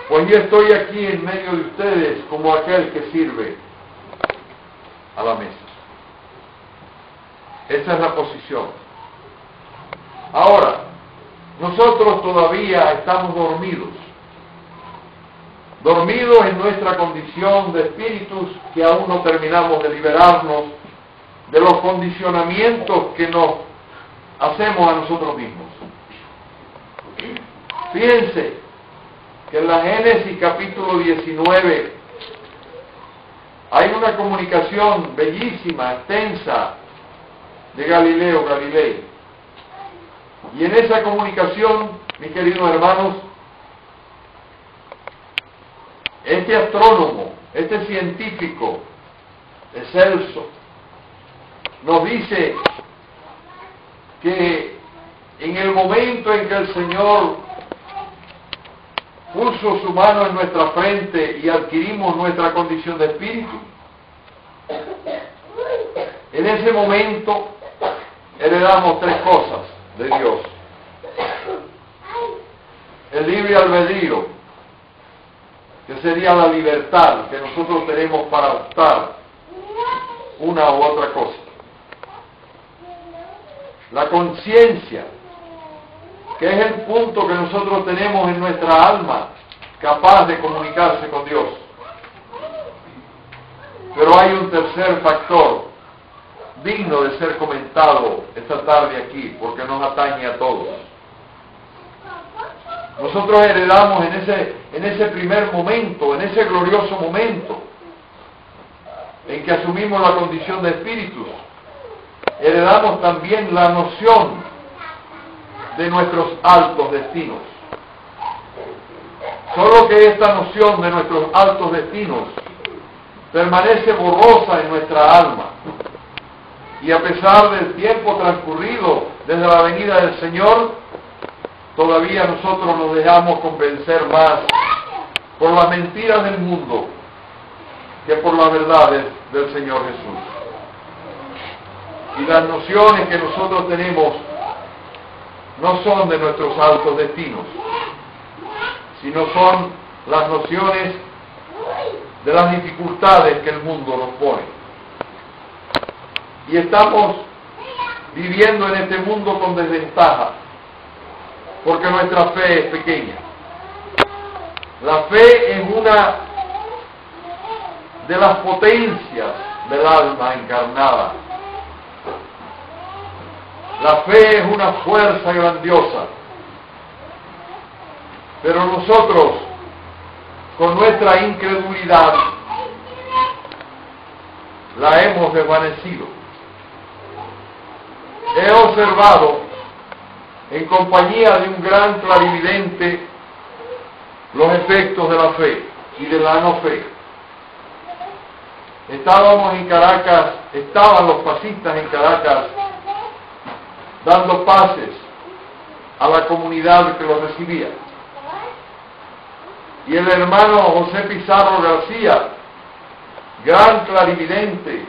pues yo estoy aquí en medio de ustedes como aquel que sirve a la mesa. Esa es la posición. Ahora, nosotros todavía estamos dormidos en nuestra condición de espíritus que aún no terminamos de liberarnos de los condicionamientos que nos hacemos a nosotros mismos. Fíjense que en la Génesis capítulo 19 hay una comunicación bellísima, extensa, de Galileo Galilei. Y en esa comunicación, mis queridos hermanos, este astrónomo, este científico excelso, nos dice que en el momento en que el Señor puso su mano en nuestra frente y adquirimos nuestra condición de espíritu, en ese momento heredamos tres cosas de Dios: el libre albedrío, que sería la libertad que nosotros tenemos para optar una u otra cosa; la conciencia, que es el punto que nosotros tenemos en nuestra alma capaz de comunicarse con Dios. Pero hay un tercer factor digno de ser comentado esta tarde aquí, porque nos atañe a todos. Nosotros heredamos en ese primer momento, en ese glorioso momento en que asumimos la condición de espíritus, heredamos también la noción de nuestros altos destinos. Solo que esta noción de nuestros altos destinos permanece borrosa en nuestra alma, y a pesar del tiempo transcurrido desde la venida del Señor, todavía nosotros nos dejamos convencer más por las mentiras del mundo que por las verdades del Señor Jesús. Y las nociones que nosotros tenemos no son de nuestros altos destinos, sino son las nociones de las dificultades que el mundo nos pone. Y estamos viviendo en este mundo con desventaja, porque nuestra fe es pequeña. La fe es una de las potencias del alma encarnada. La fe es una fuerza grandiosa, pero nosotros, con nuestra incredulidad, la hemos desvanecido. He observado, en compañía de un gran clarividente, los efectos de la fe y de la no fe. Estábamos en Caracas, estaban los pasistas en Caracas dando pases a la comunidad que los recibía. Y el hermano José Pizarro García, gran clarividente,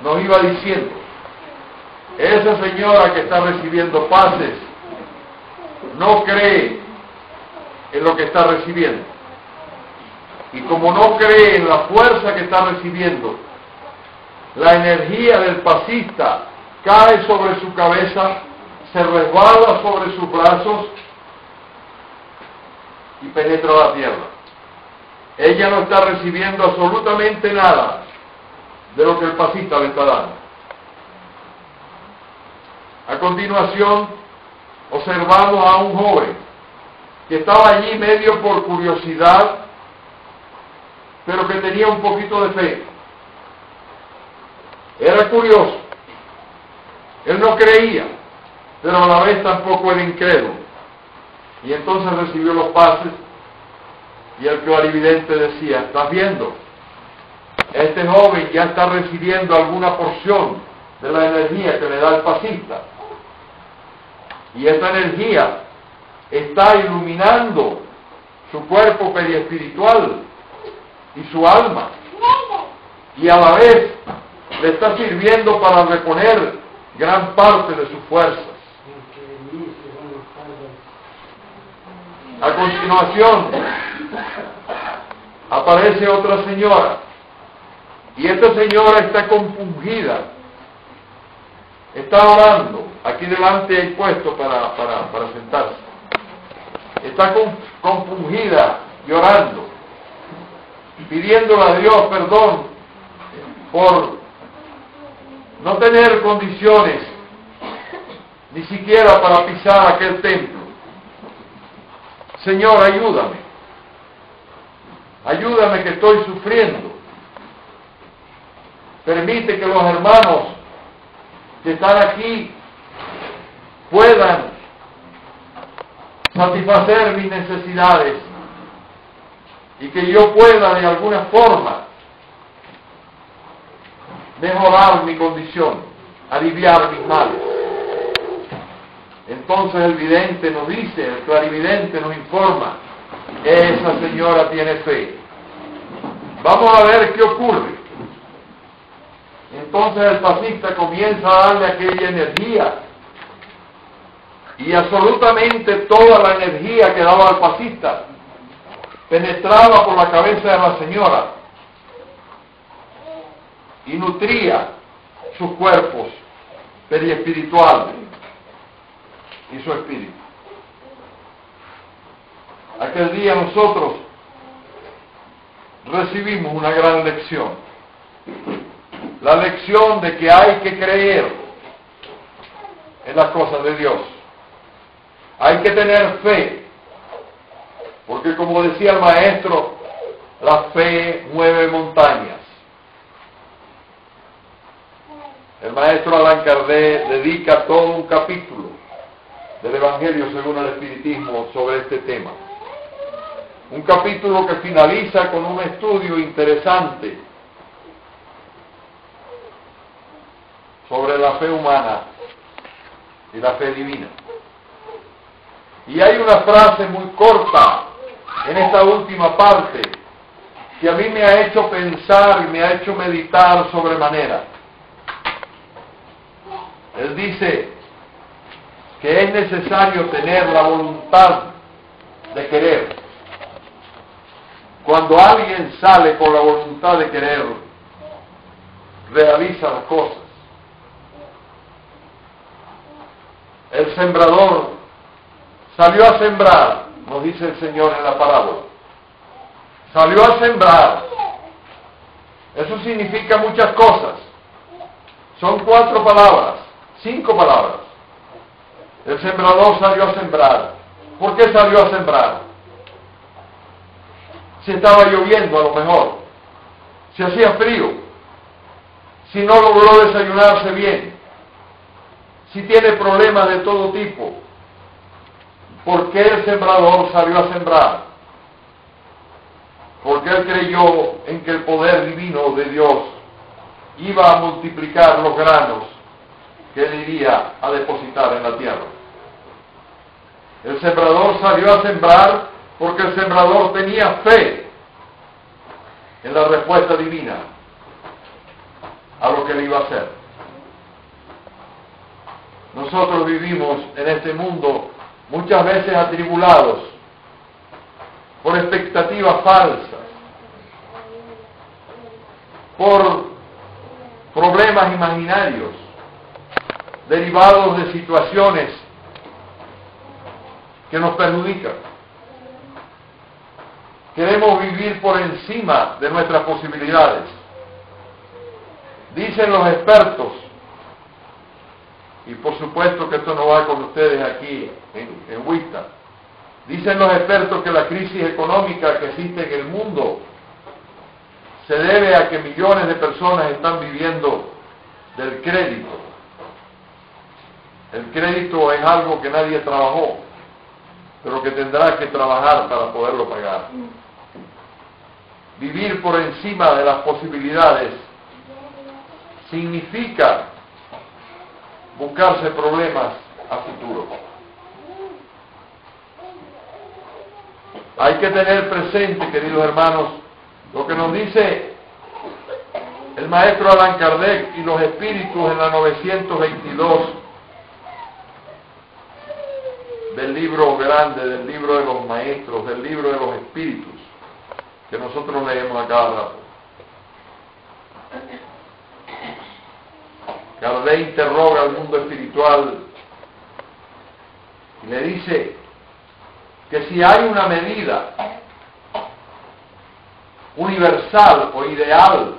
nos iba diciendo: esa señora que está recibiendo pases no cree en lo que está recibiendo. Y como no cree en la fuerza que está recibiendo, la energía del pasista cae sobre su cabeza, se resbala sobre sus brazos y penetra la tierra. Ella no está recibiendo absolutamente nada de lo que el pasista le está dando. A continuación, observamos a un joven que estaba allí medio por curiosidad, pero que tenía un poquito de fe. Era curioso. Él no creía, pero a la vez tampoco era incrédulo. Y entonces recibió los pases y el clarividente decía: ¿estás viendo? Este joven ya está recibiendo alguna porción de la energía que le da el pasista. Y esta energía está iluminando su cuerpo periespiritual y su alma. Y a la vez le está sirviendo para reponer gran parte de sus fuerzas. A continuación, aparece otra señora. Y esta señora está compungida. Está orando. Aquí delante hay puesto para sentarse. Está compungida, llorando, pidiéndole a Dios perdón por no tener condiciones ni siquiera para pisar aquel templo. Señor, ayúdame. Ayúdame que estoy sufriendo. Permite que los hermanos que están aquí puedan satisfacer mis necesidades y que yo pueda de alguna forma mejorar mi condición, aliviar mis males. Entonces el vidente nos dice, el clarividente nos informa: esa señora tiene fe. Vamos a ver qué ocurre. Entonces el pasista comienza a darle aquella energía, y absolutamente toda la energía que daba al pasista penetraba por la cabeza de la señora y nutría sus cuerpos periespirituales y su espíritu. Aquel día nosotros recibimos una gran lección. La lección de que hay que creer en las cosas de Dios. Hay que tener fe, porque como decía el maestro, la fe mueve montañas. El maestro Allan Kardec dedica todo un capítulo del Evangelio según el Espiritismo sobre este tema. Un capítulo que finaliza con un estudio interesante sobre la fe humana y la fe divina. Y hay una frase muy corta en esta última parte que a mí me ha hecho pensar y me ha hecho meditar sobremanera. Él dice que es necesario tener la voluntad de querer. Cuando alguien sale con la voluntad de querer, realiza las cosas. El sembrador salió a sembrar, nos dice el Señor en la parábola. Salió a sembrar. Eso significa muchas cosas. Son 4 palabras, 5 palabras. El sembrador salió a sembrar. ¿Por qué salió a sembrar? Si estaba lloviendo a lo mejor, si hacía frío, si no logró desayunarse bien, si tiene problemas de todo tipo. ¿Por qué el sembrador salió a sembrar? Porque él creyó en que el poder divino de Dios iba a multiplicar los granos que él iría a depositar en la tierra. El sembrador salió a sembrar porque el sembrador tenía fe en la respuesta divina a lo que él iba a hacer. Nosotros vivimos en este mundo muchas veces atribulados por expectativas falsas, por problemas imaginarios derivados de situaciones que nos perjudican. Queremos vivir por encima de nuestras posibilidades. Dicen los expertos y por supuesto que esto no va con ustedes aquí en Wista. Dicen los expertos que la crisis económica que existe en el mundo se debe a que millones de personas están viviendo del crédito. El crédito es algo que nadie trabajó, pero que tendrá que trabajar para poderlo pagar. Vivir por encima de las posibilidades significa buscarse problemas a futuro. Hay que tener presente, queridos hermanos, lo que nos dice el maestro Allan Kardec y los espíritus en la 922 del libro grande, del libro de los maestros, del libro de los espíritus, que nosotros leemos a cada rato. Kardec interroga al mundo espiritual y le dice que si hay una medida universal o ideal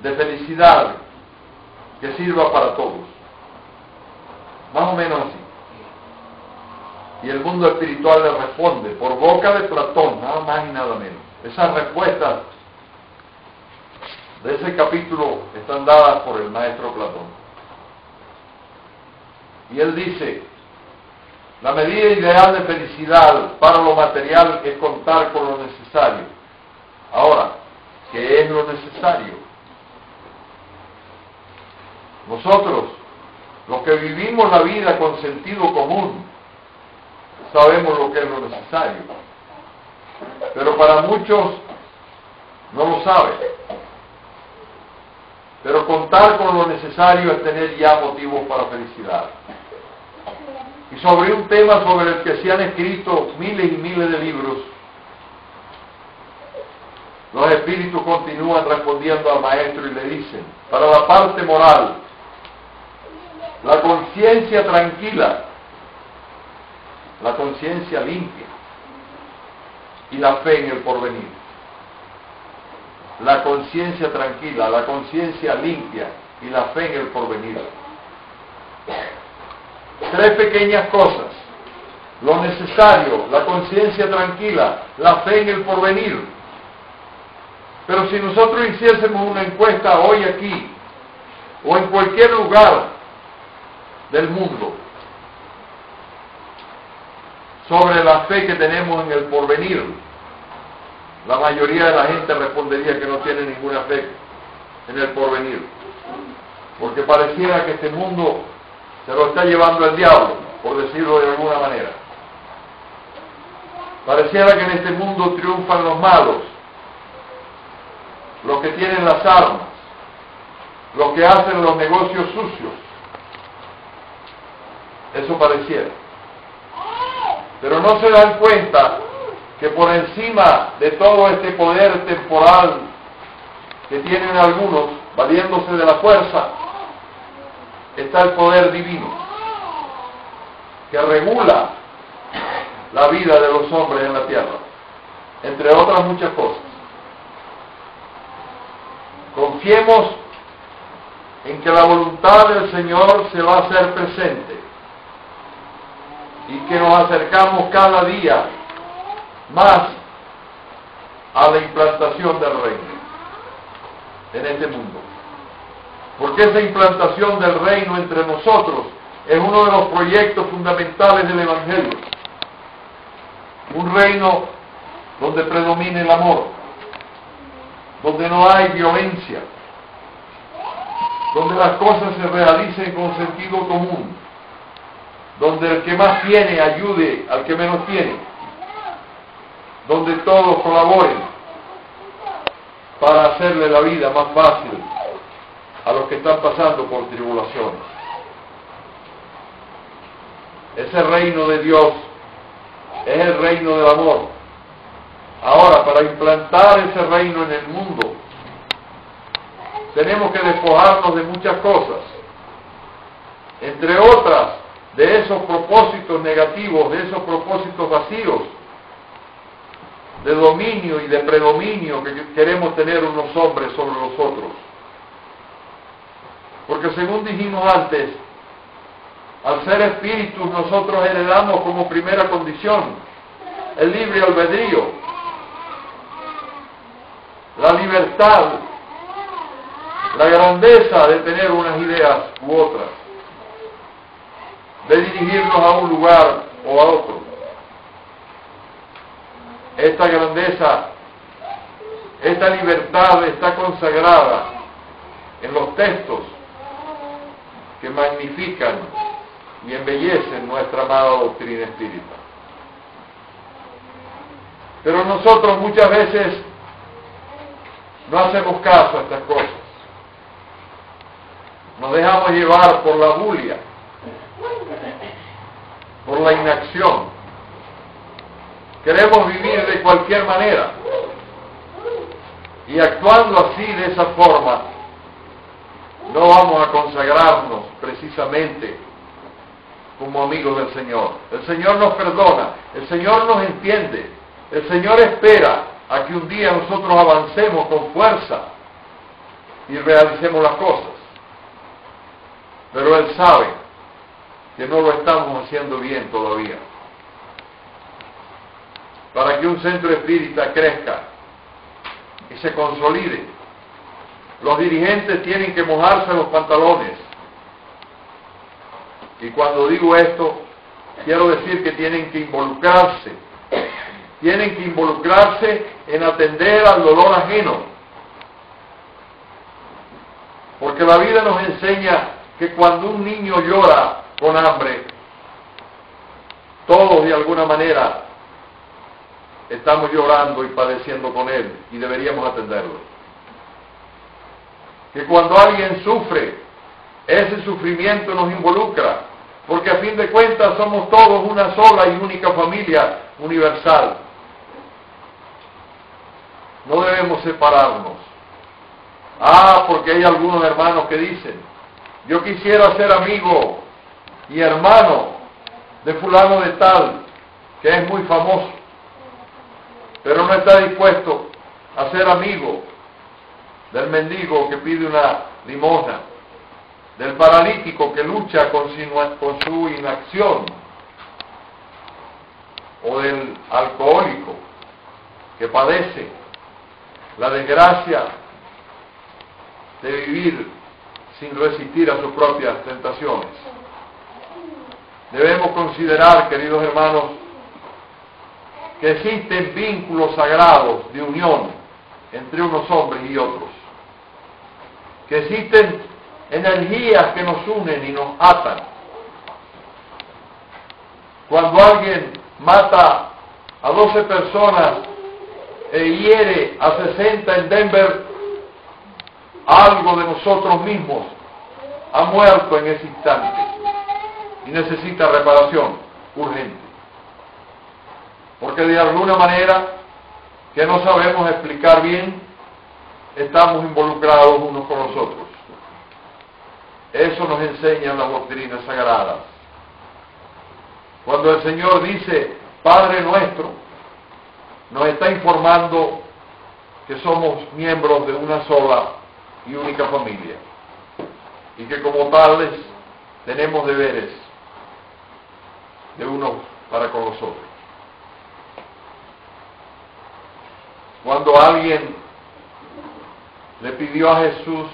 de felicidad que sirva para todos, más o menos así. Y el mundo espiritual le responde por boca de Platón, nada más y nada menos. Esas respuestas de ese capítulo están dadas por el maestro Platón. Y él dice: la medida ideal de felicidad para lo material es contar con lo necesario. Ahora, ¿qué es lo necesario? Nosotros, los que vivimos la vida con sentido común, sabemos lo que es lo necesario. Pero para muchos no lo saben. Pero contar con lo necesario es tener ya motivos para felicidad. Y sobre un tema sobre el que se han escrito miles y miles de libros, los espíritus continúan respondiendo al maestro y le dicen: para la parte moral, la conciencia tranquila, la conciencia limpia y la fe en el porvenir. La conciencia tranquila, la conciencia limpia y la fe en el porvenir. Tres pequeñas cosas: lo necesario, la conciencia tranquila, la fe en el porvenir. Pero si nosotros hiciésemos una encuesta hoy aquí o en cualquier lugar del mundo sobre la fe que tenemos en el porvenir, la mayoría de la gente respondería que no tiene ninguna fe en el porvenir, porque pareciera que este mundo se lo está llevando el diablo, por decirlo de alguna manera. Pareciera que en este mundo triunfan los malos, los que tienen las armas, los que hacen los negocios sucios. Eso pareciera. Pero no se dan cuenta que por encima de todo este poder temporal que tienen algunos, valiéndose de la fuerza, está el poder divino, que regula la vida de los hombres en la tierra, entre otras muchas cosas. Confiemos en que la voluntad del Señor se va a hacer presente y que nos acercamos cada día más a la implantación del reino en este mundo. Porque esa implantación del reino entre nosotros es uno de los proyectos fundamentales del Evangelio. Un reino donde predomine el amor, donde no hay violencia, donde las cosas se realicen con sentido común, donde el que más tiene ayude al que menos tiene, donde todos colaboren para hacerle la vida más fácil a los que están pasando por tribulaciones. Ese reino de Dios es el reino del amor. Ahora, para implantar ese reino en el mundo, tenemos que despojarnos de muchas cosas, entre otras de esos propósitos negativos, de esos propósitos vacíos, de dominio y de predominio que queremos tener unos hombres sobre los otros. Porque según dijimos antes, Al ser espíritus, nosotros heredamos como primera condición el libre albedrío, la libertad, la grandeza de tener unas ideas u otras, de dirigirnos a un lugar o a otro. Esta grandeza, esta libertad está consagrada en los textos que magnifican y embellecen nuestra amada doctrina espírita. Pero nosotros muchas veces no hacemos caso a estas cosas. Nos dejamos llevar por la bulia, por la inacción. Queremos vivir de cualquier manera. Y actuando así, de esa forma, no vamos a consagrarnos precisamente como amigos del Señor. El Señor nos perdona, el Señor nos entiende, el Señor espera a que un día nosotros avancemos con fuerza y realicemos las cosas. Pero Él sabe que no lo estamos haciendo bien todavía. Para que un centro espírita crezca y se consolide, los dirigentes tienen que mojarse los pantalones. Y cuando digo esto, quiero decir que tienen que involucrarse. Tienen que involucrarse en atender al dolor ajeno. Porque la vida nos enseña que cuando un niño llora con hambre, todos de alguna manera estamos llorando y padeciendo con él y deberíamos atenderlo. Que cuando alguien sufre, ese sufrimiento nos involucra, porque a fin de cuentas somos todos una sola y única familia universal. No debemos separarnos. Porque hay algunos hermanos que dicen, yo quisiera ser amigo y hermano de fulano de tal, que es muy famoso, pero no está dispuesto a ser amigo del mendigo que pide una limosna, del paralítico que lucha con su inacción, o del alcohólico que padece la desgracia de vivir sin resistir a sus propias tentaciones. Debemos considerar, queridos hermanos, que existen vínculos sagrados de unión entre unos hombres y otros, que existen energías que nos unen y nos atan. Cuando alguien mata a 12 personas e hiere a 60 en Denver, algo de nosotros mismos ha muerto en ese instante y necesita reparación urgente. Porque de alguna manera, que no sabemos explicar bien, estamos involucrados unos con los otros. Eso nos enseñan las doctrinas sagradas. Cuando el Señor dice, Padre nuestro, nos está informando que somos miembros de una sola y única familia, y que como tales tenemos deberes de unos para con los otros. Cuando alguien le pidió a Jesús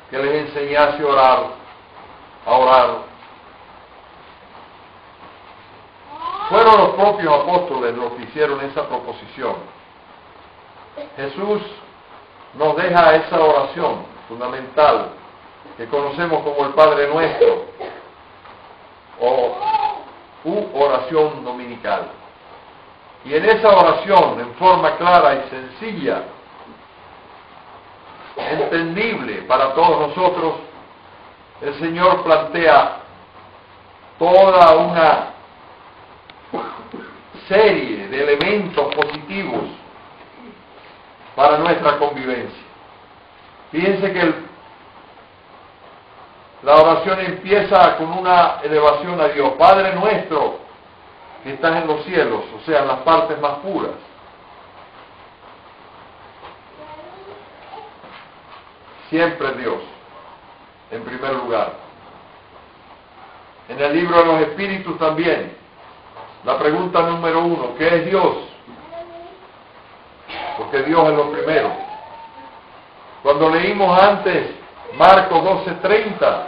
que les enseñase a orar, fueron los propios apóstoles los que hicieron esa proposición. Jesús nos deja esa oración fundamental que conocemos como el Padre Nuestro o oración dominical. Y en esa oración, en forma clara y sencilla, entendible para todos nosotros, el Señor plantea toda una serie de elementos positivos para nuestra convivencia. Fíjense que la oración empieza con una elevación a Dios. Padre nuestro que estás en los cielos, o sea, en las partes más puras. Siempre Dios, en primer lugar. En el libro de los Espíritus también. La pregunta número 1, ¿qué es Dios? Porque Dios es lo primero. Cuando leímos antes Marcos 12:30,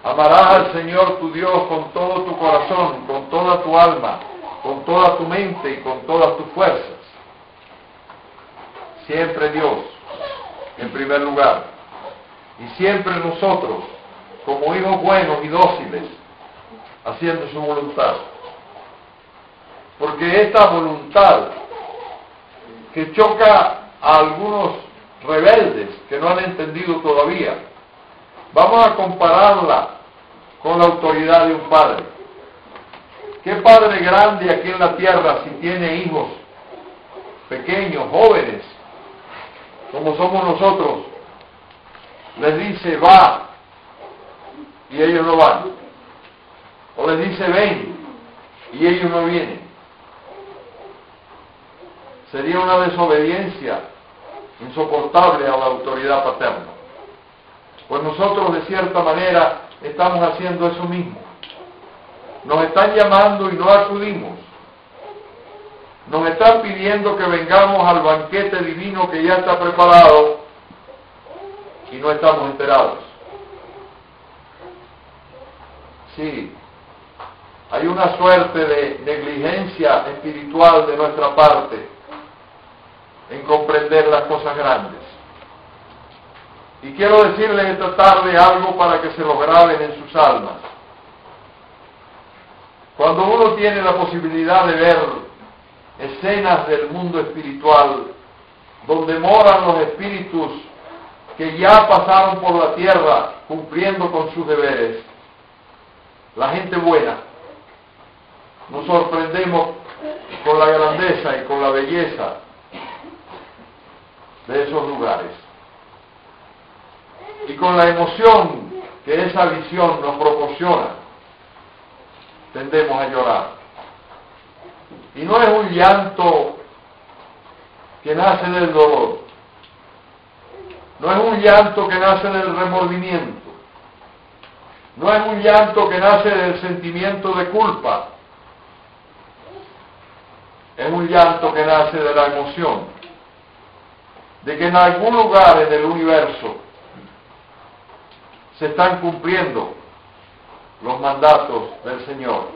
amarás al Señor tu Dios con todo tu corazón, con toda tu alma, con toda tu mente y con todas tus fuerzas. Siempre Dios, en primer lugar. Y siempre nosotros, como hijos buenos y dóciles, haciendo su voluntad. Porque esta voluntad que choca a algunos rebeldes que no han entendido todavía, vamos a compararla con la autoridad de un padre. ¿Qué padre grande aquí en la tierra, si tiene hijos pequeños, jóvenes, como somos nosotros, les dice va y ellos no van? O les dice ven y ellos no vienen. Sería una desobediencia insoportable a la autoridad paterna. Pues nosotros de cierta manera estamos haciendo eso mismo. Nos están llamando y no acudimos. Nos están pidiendo que vengamos al banquete divino que ya está preparado y no estamos enterados. Sí, hay una suerte de negligencia espiritual de nuestra parte en comprender las cosas grandes. Y quiero decirles esta tarde algo para que se lo graben en sus almas. Cuando uno tiene la posibilidad de ver escenas del mundo espiritual, donde moran los espíritus que ya pasaron por la tierra cumpliendo con sus deberes, la gente buena, nos sorprendemos con la grandeza y con la belleza de esos lugares. Y con la emoción que esa visión nos proporciona, tendemos a llorar. Y no es un llanto que nace del dolor, no es un llanto que nace del remordimiento, no es un llanto que nace del sentimiento de culpa, es un llanto que nace de la emoción de que en algún lugar en el universo se están cumpliendo los mandatos del Señor.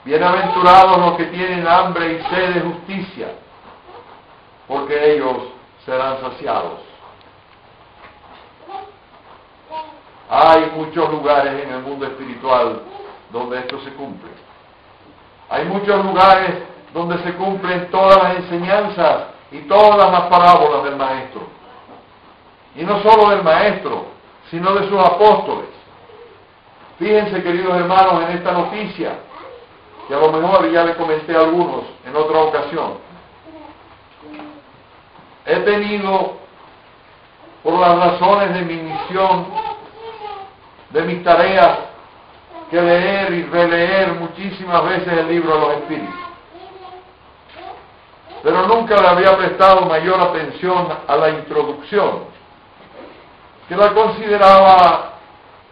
Bienaventurados los que tienen hambre y sed de justicia, porque ellos serán saciados. Hay muchos lugares en el mundo espiritual donde esto se cumple. Hay muchos lugares donde se cumplen todas las enseñanzas y todas las parábolas del Maestro. Y no solo del Maestro, sino de sus apóstoles. Fíjense, queridos hermanos, en esta noticia, que a lo mejor ya le comenté a algunos en otra ocasión. He tenido, por las razones de mi misión, de mis tareas, que leer y releer muchísimas veces el libro de los Espíritus. Pero nunca le había prestado mayor atención a la introducción, que la consideraba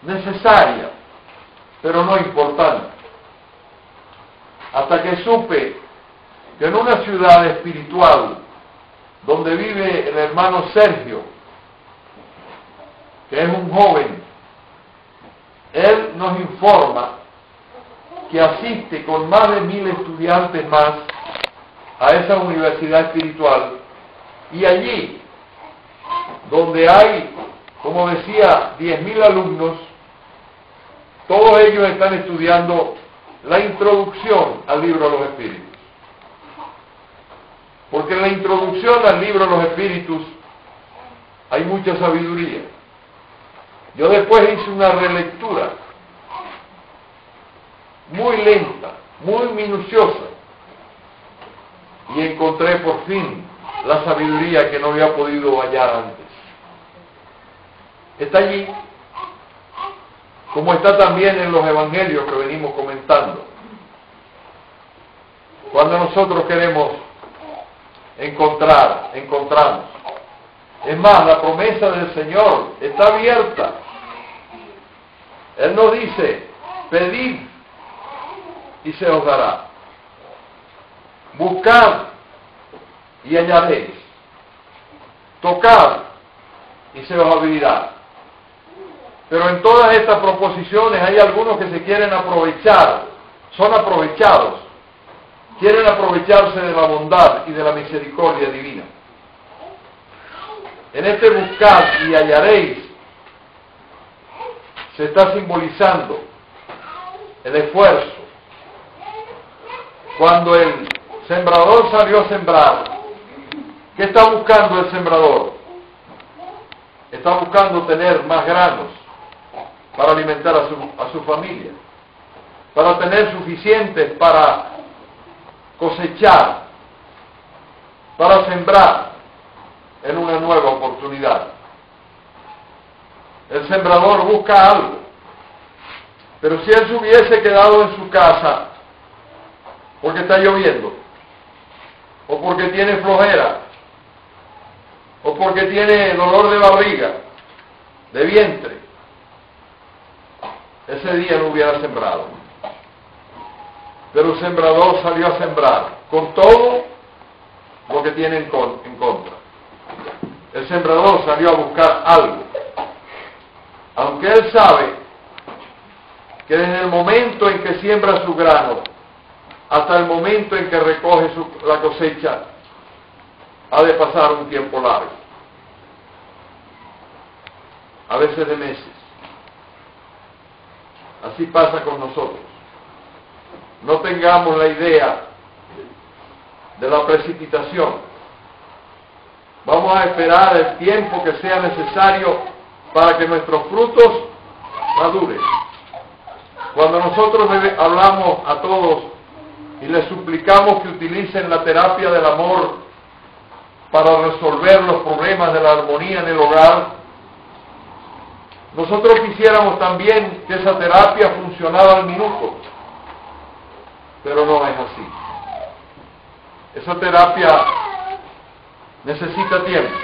necesaria, pero no importante. Hasta que supe que en una ciudad espiritual donde vive el hermano Sergio, que es un joven, él nos informa que asiste con más de 1000 estudiantes más a esa universidad espiritual, y allí, donde hay, como decía, 10.000 alumnos, todos ellos están estudiando la introducción al libro de los Espíritus. Porque en la introducción al libro de los Espíritus hay mucha sabiduría. Yo después hice una relectura muy lenta, muy minuciosa, y encontré por fin la sabiduría que no había podido hallar antes. Está allí, como está también en los evangelios que venimos comentando. Cuando nosotros queremos encontramos. Es más, la promesa del Señor está abierta Él nos dice, pedid y se os dará. Buscad y hallaréis. Tocad y se os abrirá. Pero en todas estas proposiciones hay algunos que se quieren aprovechar, son aprovechados, quieren aprovecharse de la bondad y de la misericordia divina. En este buscad y hallaréis se está simbolizando el esfuerzo. Cuando el sembrador salió a sembrar, ¿qué está buscando el sembrador? Está buscando tener más granos para alimentar a su familia, para tener suficientes para cosechar, para sembrar en una nueva oportunidad. El sembrador busca algo, pero si él se hubiese quedado en su casa porque está lloviendo, o porque tiene flojera, o porque tiene dolor de barriga, de vientre, ese día no hubiera sembrado. Pero el sembrador salió a sembrar con todo lo que tiene en contra. El sembrador salió a buscar algo, aunque él sabe que desde el momento en que siembra su grano hasta el momento en que recoge la cosecha ha de pasar un tiempo largo, a veces de meses. Así pasa con nosotros. No tengamos la idea de la precipitación. Vamos a esperar el tiempo que sea necesario para que nuestros frutos maduren. Cuando nosotros hablamos a todos y les suplicamos que utilicen la terapia del amor para resolver los problemas de la armonía en el hogar, nosotros quisiéramos también que esa terapia funcionara al minuto, pero no es así. Esa terapia necesita tiempo,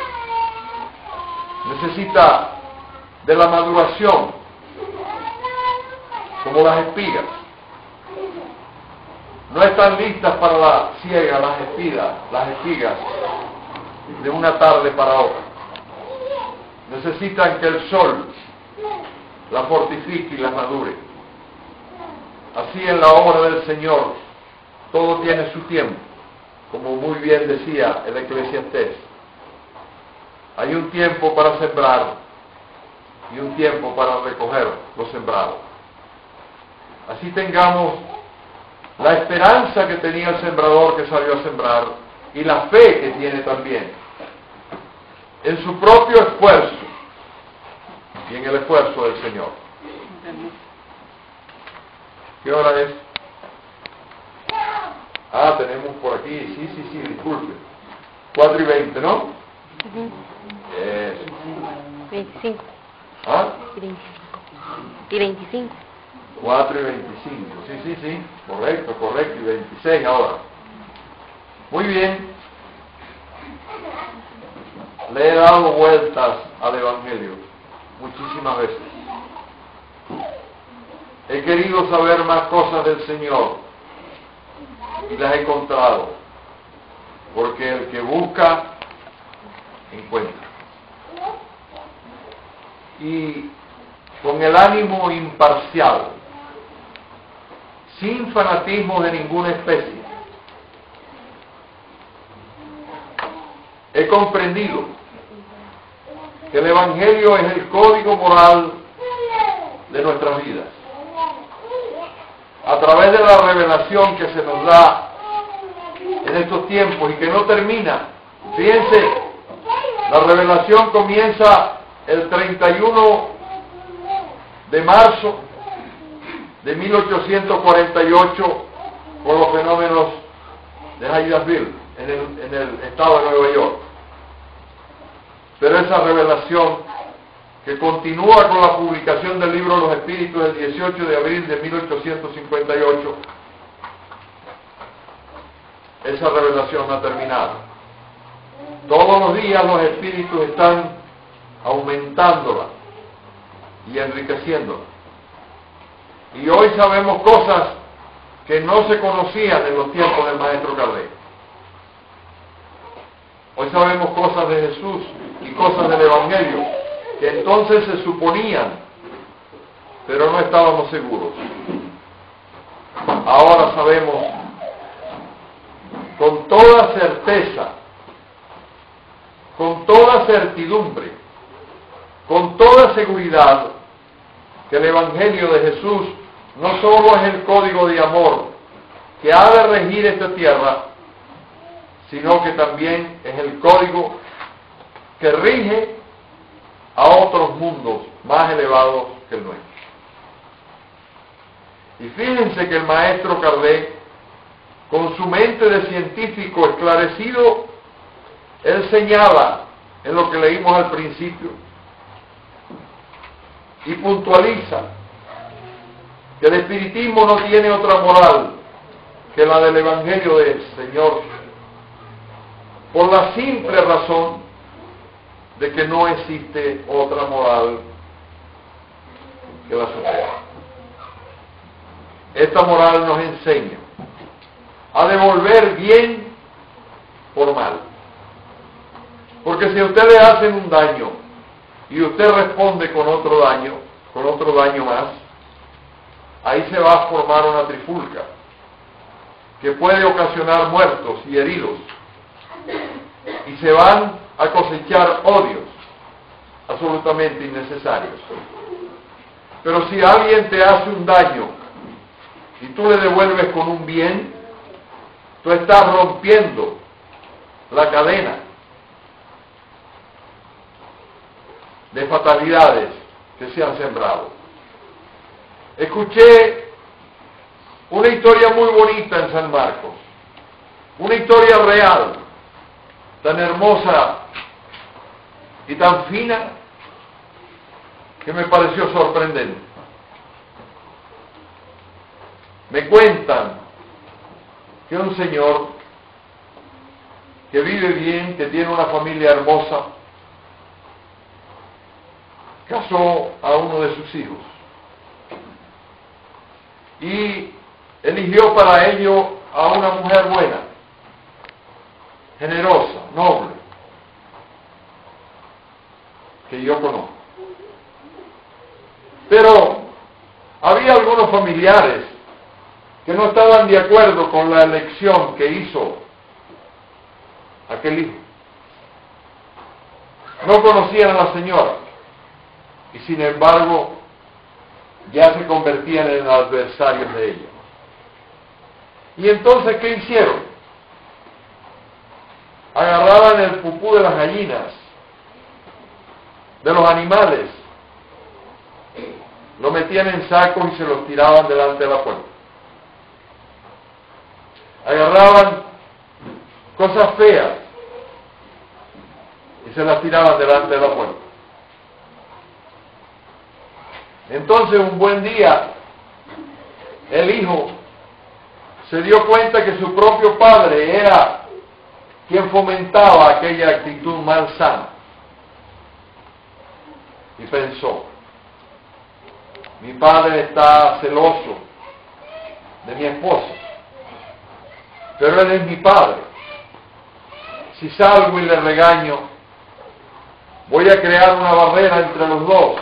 necesita de la maduración, como las espigas. No están listas para la siega las espigas de una tarde para otra. Necesitan que el sol la fortifique y la madure. Así en la obra del Señor todo tiene su tiempo, como muy bien decía el Eclesiastés. Hay un tiempo para sembrar y un tiempo para recoger lo sembrado. Así tengamos la esperanza que tenía el sembrador que salió a sembrar y la fe que tiene también en su propio esfuerzo y en el esfuerzo del Señor. ¿Qué hora es? Ah, tenemos por aquí, sí, disculpe. 4:20, ¿no? Eso. 25. ¿Ah? Y 25. 4:25, sí, correcto, y 26 ahora. Muy bien. Le he dado vueltas al Evangelio muchísimas veces. He querido saber más cosas del Señor y las he encontrado, porque el que busca, encuentra. Y con el ánimo imparcial, sin fanatismo de ninguna especie, he comprendido que el Evangelio es el código moral de nuestras vidas. A través de la revelación que se nos da en estos tiempos y que no termina. Fíjense, la revelación comienza el 31 de marzo de 1848 por los fenómenos de Hyattsville en el estado de Nueva York. Pero esa revelación que continúa con la publicación del libro Los Espíritus del 18 de abril de 1858, esa revelación no ha terminado. Todos los días los espíritus están aumentándola y enriqueciéndola. Y hoy sabemos cosas que no se conocían en los tiempos del maestro Kardec. Hoy sabemos cosas de Jesús y cosas del Evangelio que entonces se suponían, pero no estábamos seguros. Ahora sabemos con toda certeza, con toda certidumbre, con toda seguridad, que el Evangelio de Jesús no solo es el código de amor que ha de regir esta tierra, sino que también es el código que rige a otros mundos más elevados que el nuestro. Y fíjense que el maestro Kardec, con su mente de científico esclarecido, él señala en lo que leímos al principio y puntualiza que el espiritismo no tiene otra moral que la del Evangelio del Señor, por la simple razón de que no existe otra moral que la suya. Esta moral nos enseña a devolver bien por mal. Porque si a usted le hacen un daño y usted responde con otro daño más, ahí se va a formar una trifulca que puede ocasionar muertos y heridos, y se van a cosechar odios absolutamente innecesarios. Pero si alguien te hace un daño y tú le devuelves con un bien, tú estás rompiendo la cadena de fatalidades que se han sembrado. Escuché una historia muy bonita en San Marcos, una historia real, tan hermosa y tan fina que me pareció sorprendente. Me cuentan que un señor que vive bien, que tiene una familia hermosa, casó a uno de sus hijos y eligió para ello a una mujer buena, generosa, noble, que yo conozco. Pero había algunos familiares que no estaban de acuerdo con la elección que hizo aquel hijo. No conocían a la señora y sin embargo ya se convertían en adversarios de ella. Y entonces, ¿qué hicieron? Agarraban el pupú de las gallinas, de los animales, lo metían en sacos y se los tiraban delante de la puerta. Agarraban cosas feas y se las tiraban delante de la puerta. Entonces, un buen día, el hijo se dio cuenta que su propio padre era quien fomentaba aquella actitud malsana. Y pensó, mi padre está celoso de mi esposa, pero él es mi padre. Si salgo y le regaño, voy a crear una barrera entre los dos,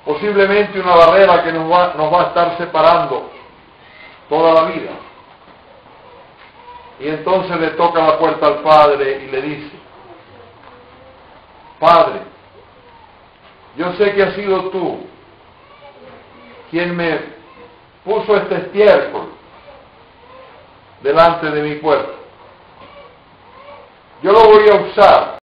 posiblemente una barrera que nos va a estar separando toda la vida. Y entonces le toca la puerta al padre y le dice, Padre, yo sé que has sido tú quien me puso este estiércol delante de mi puerta. Yo lo voy a usar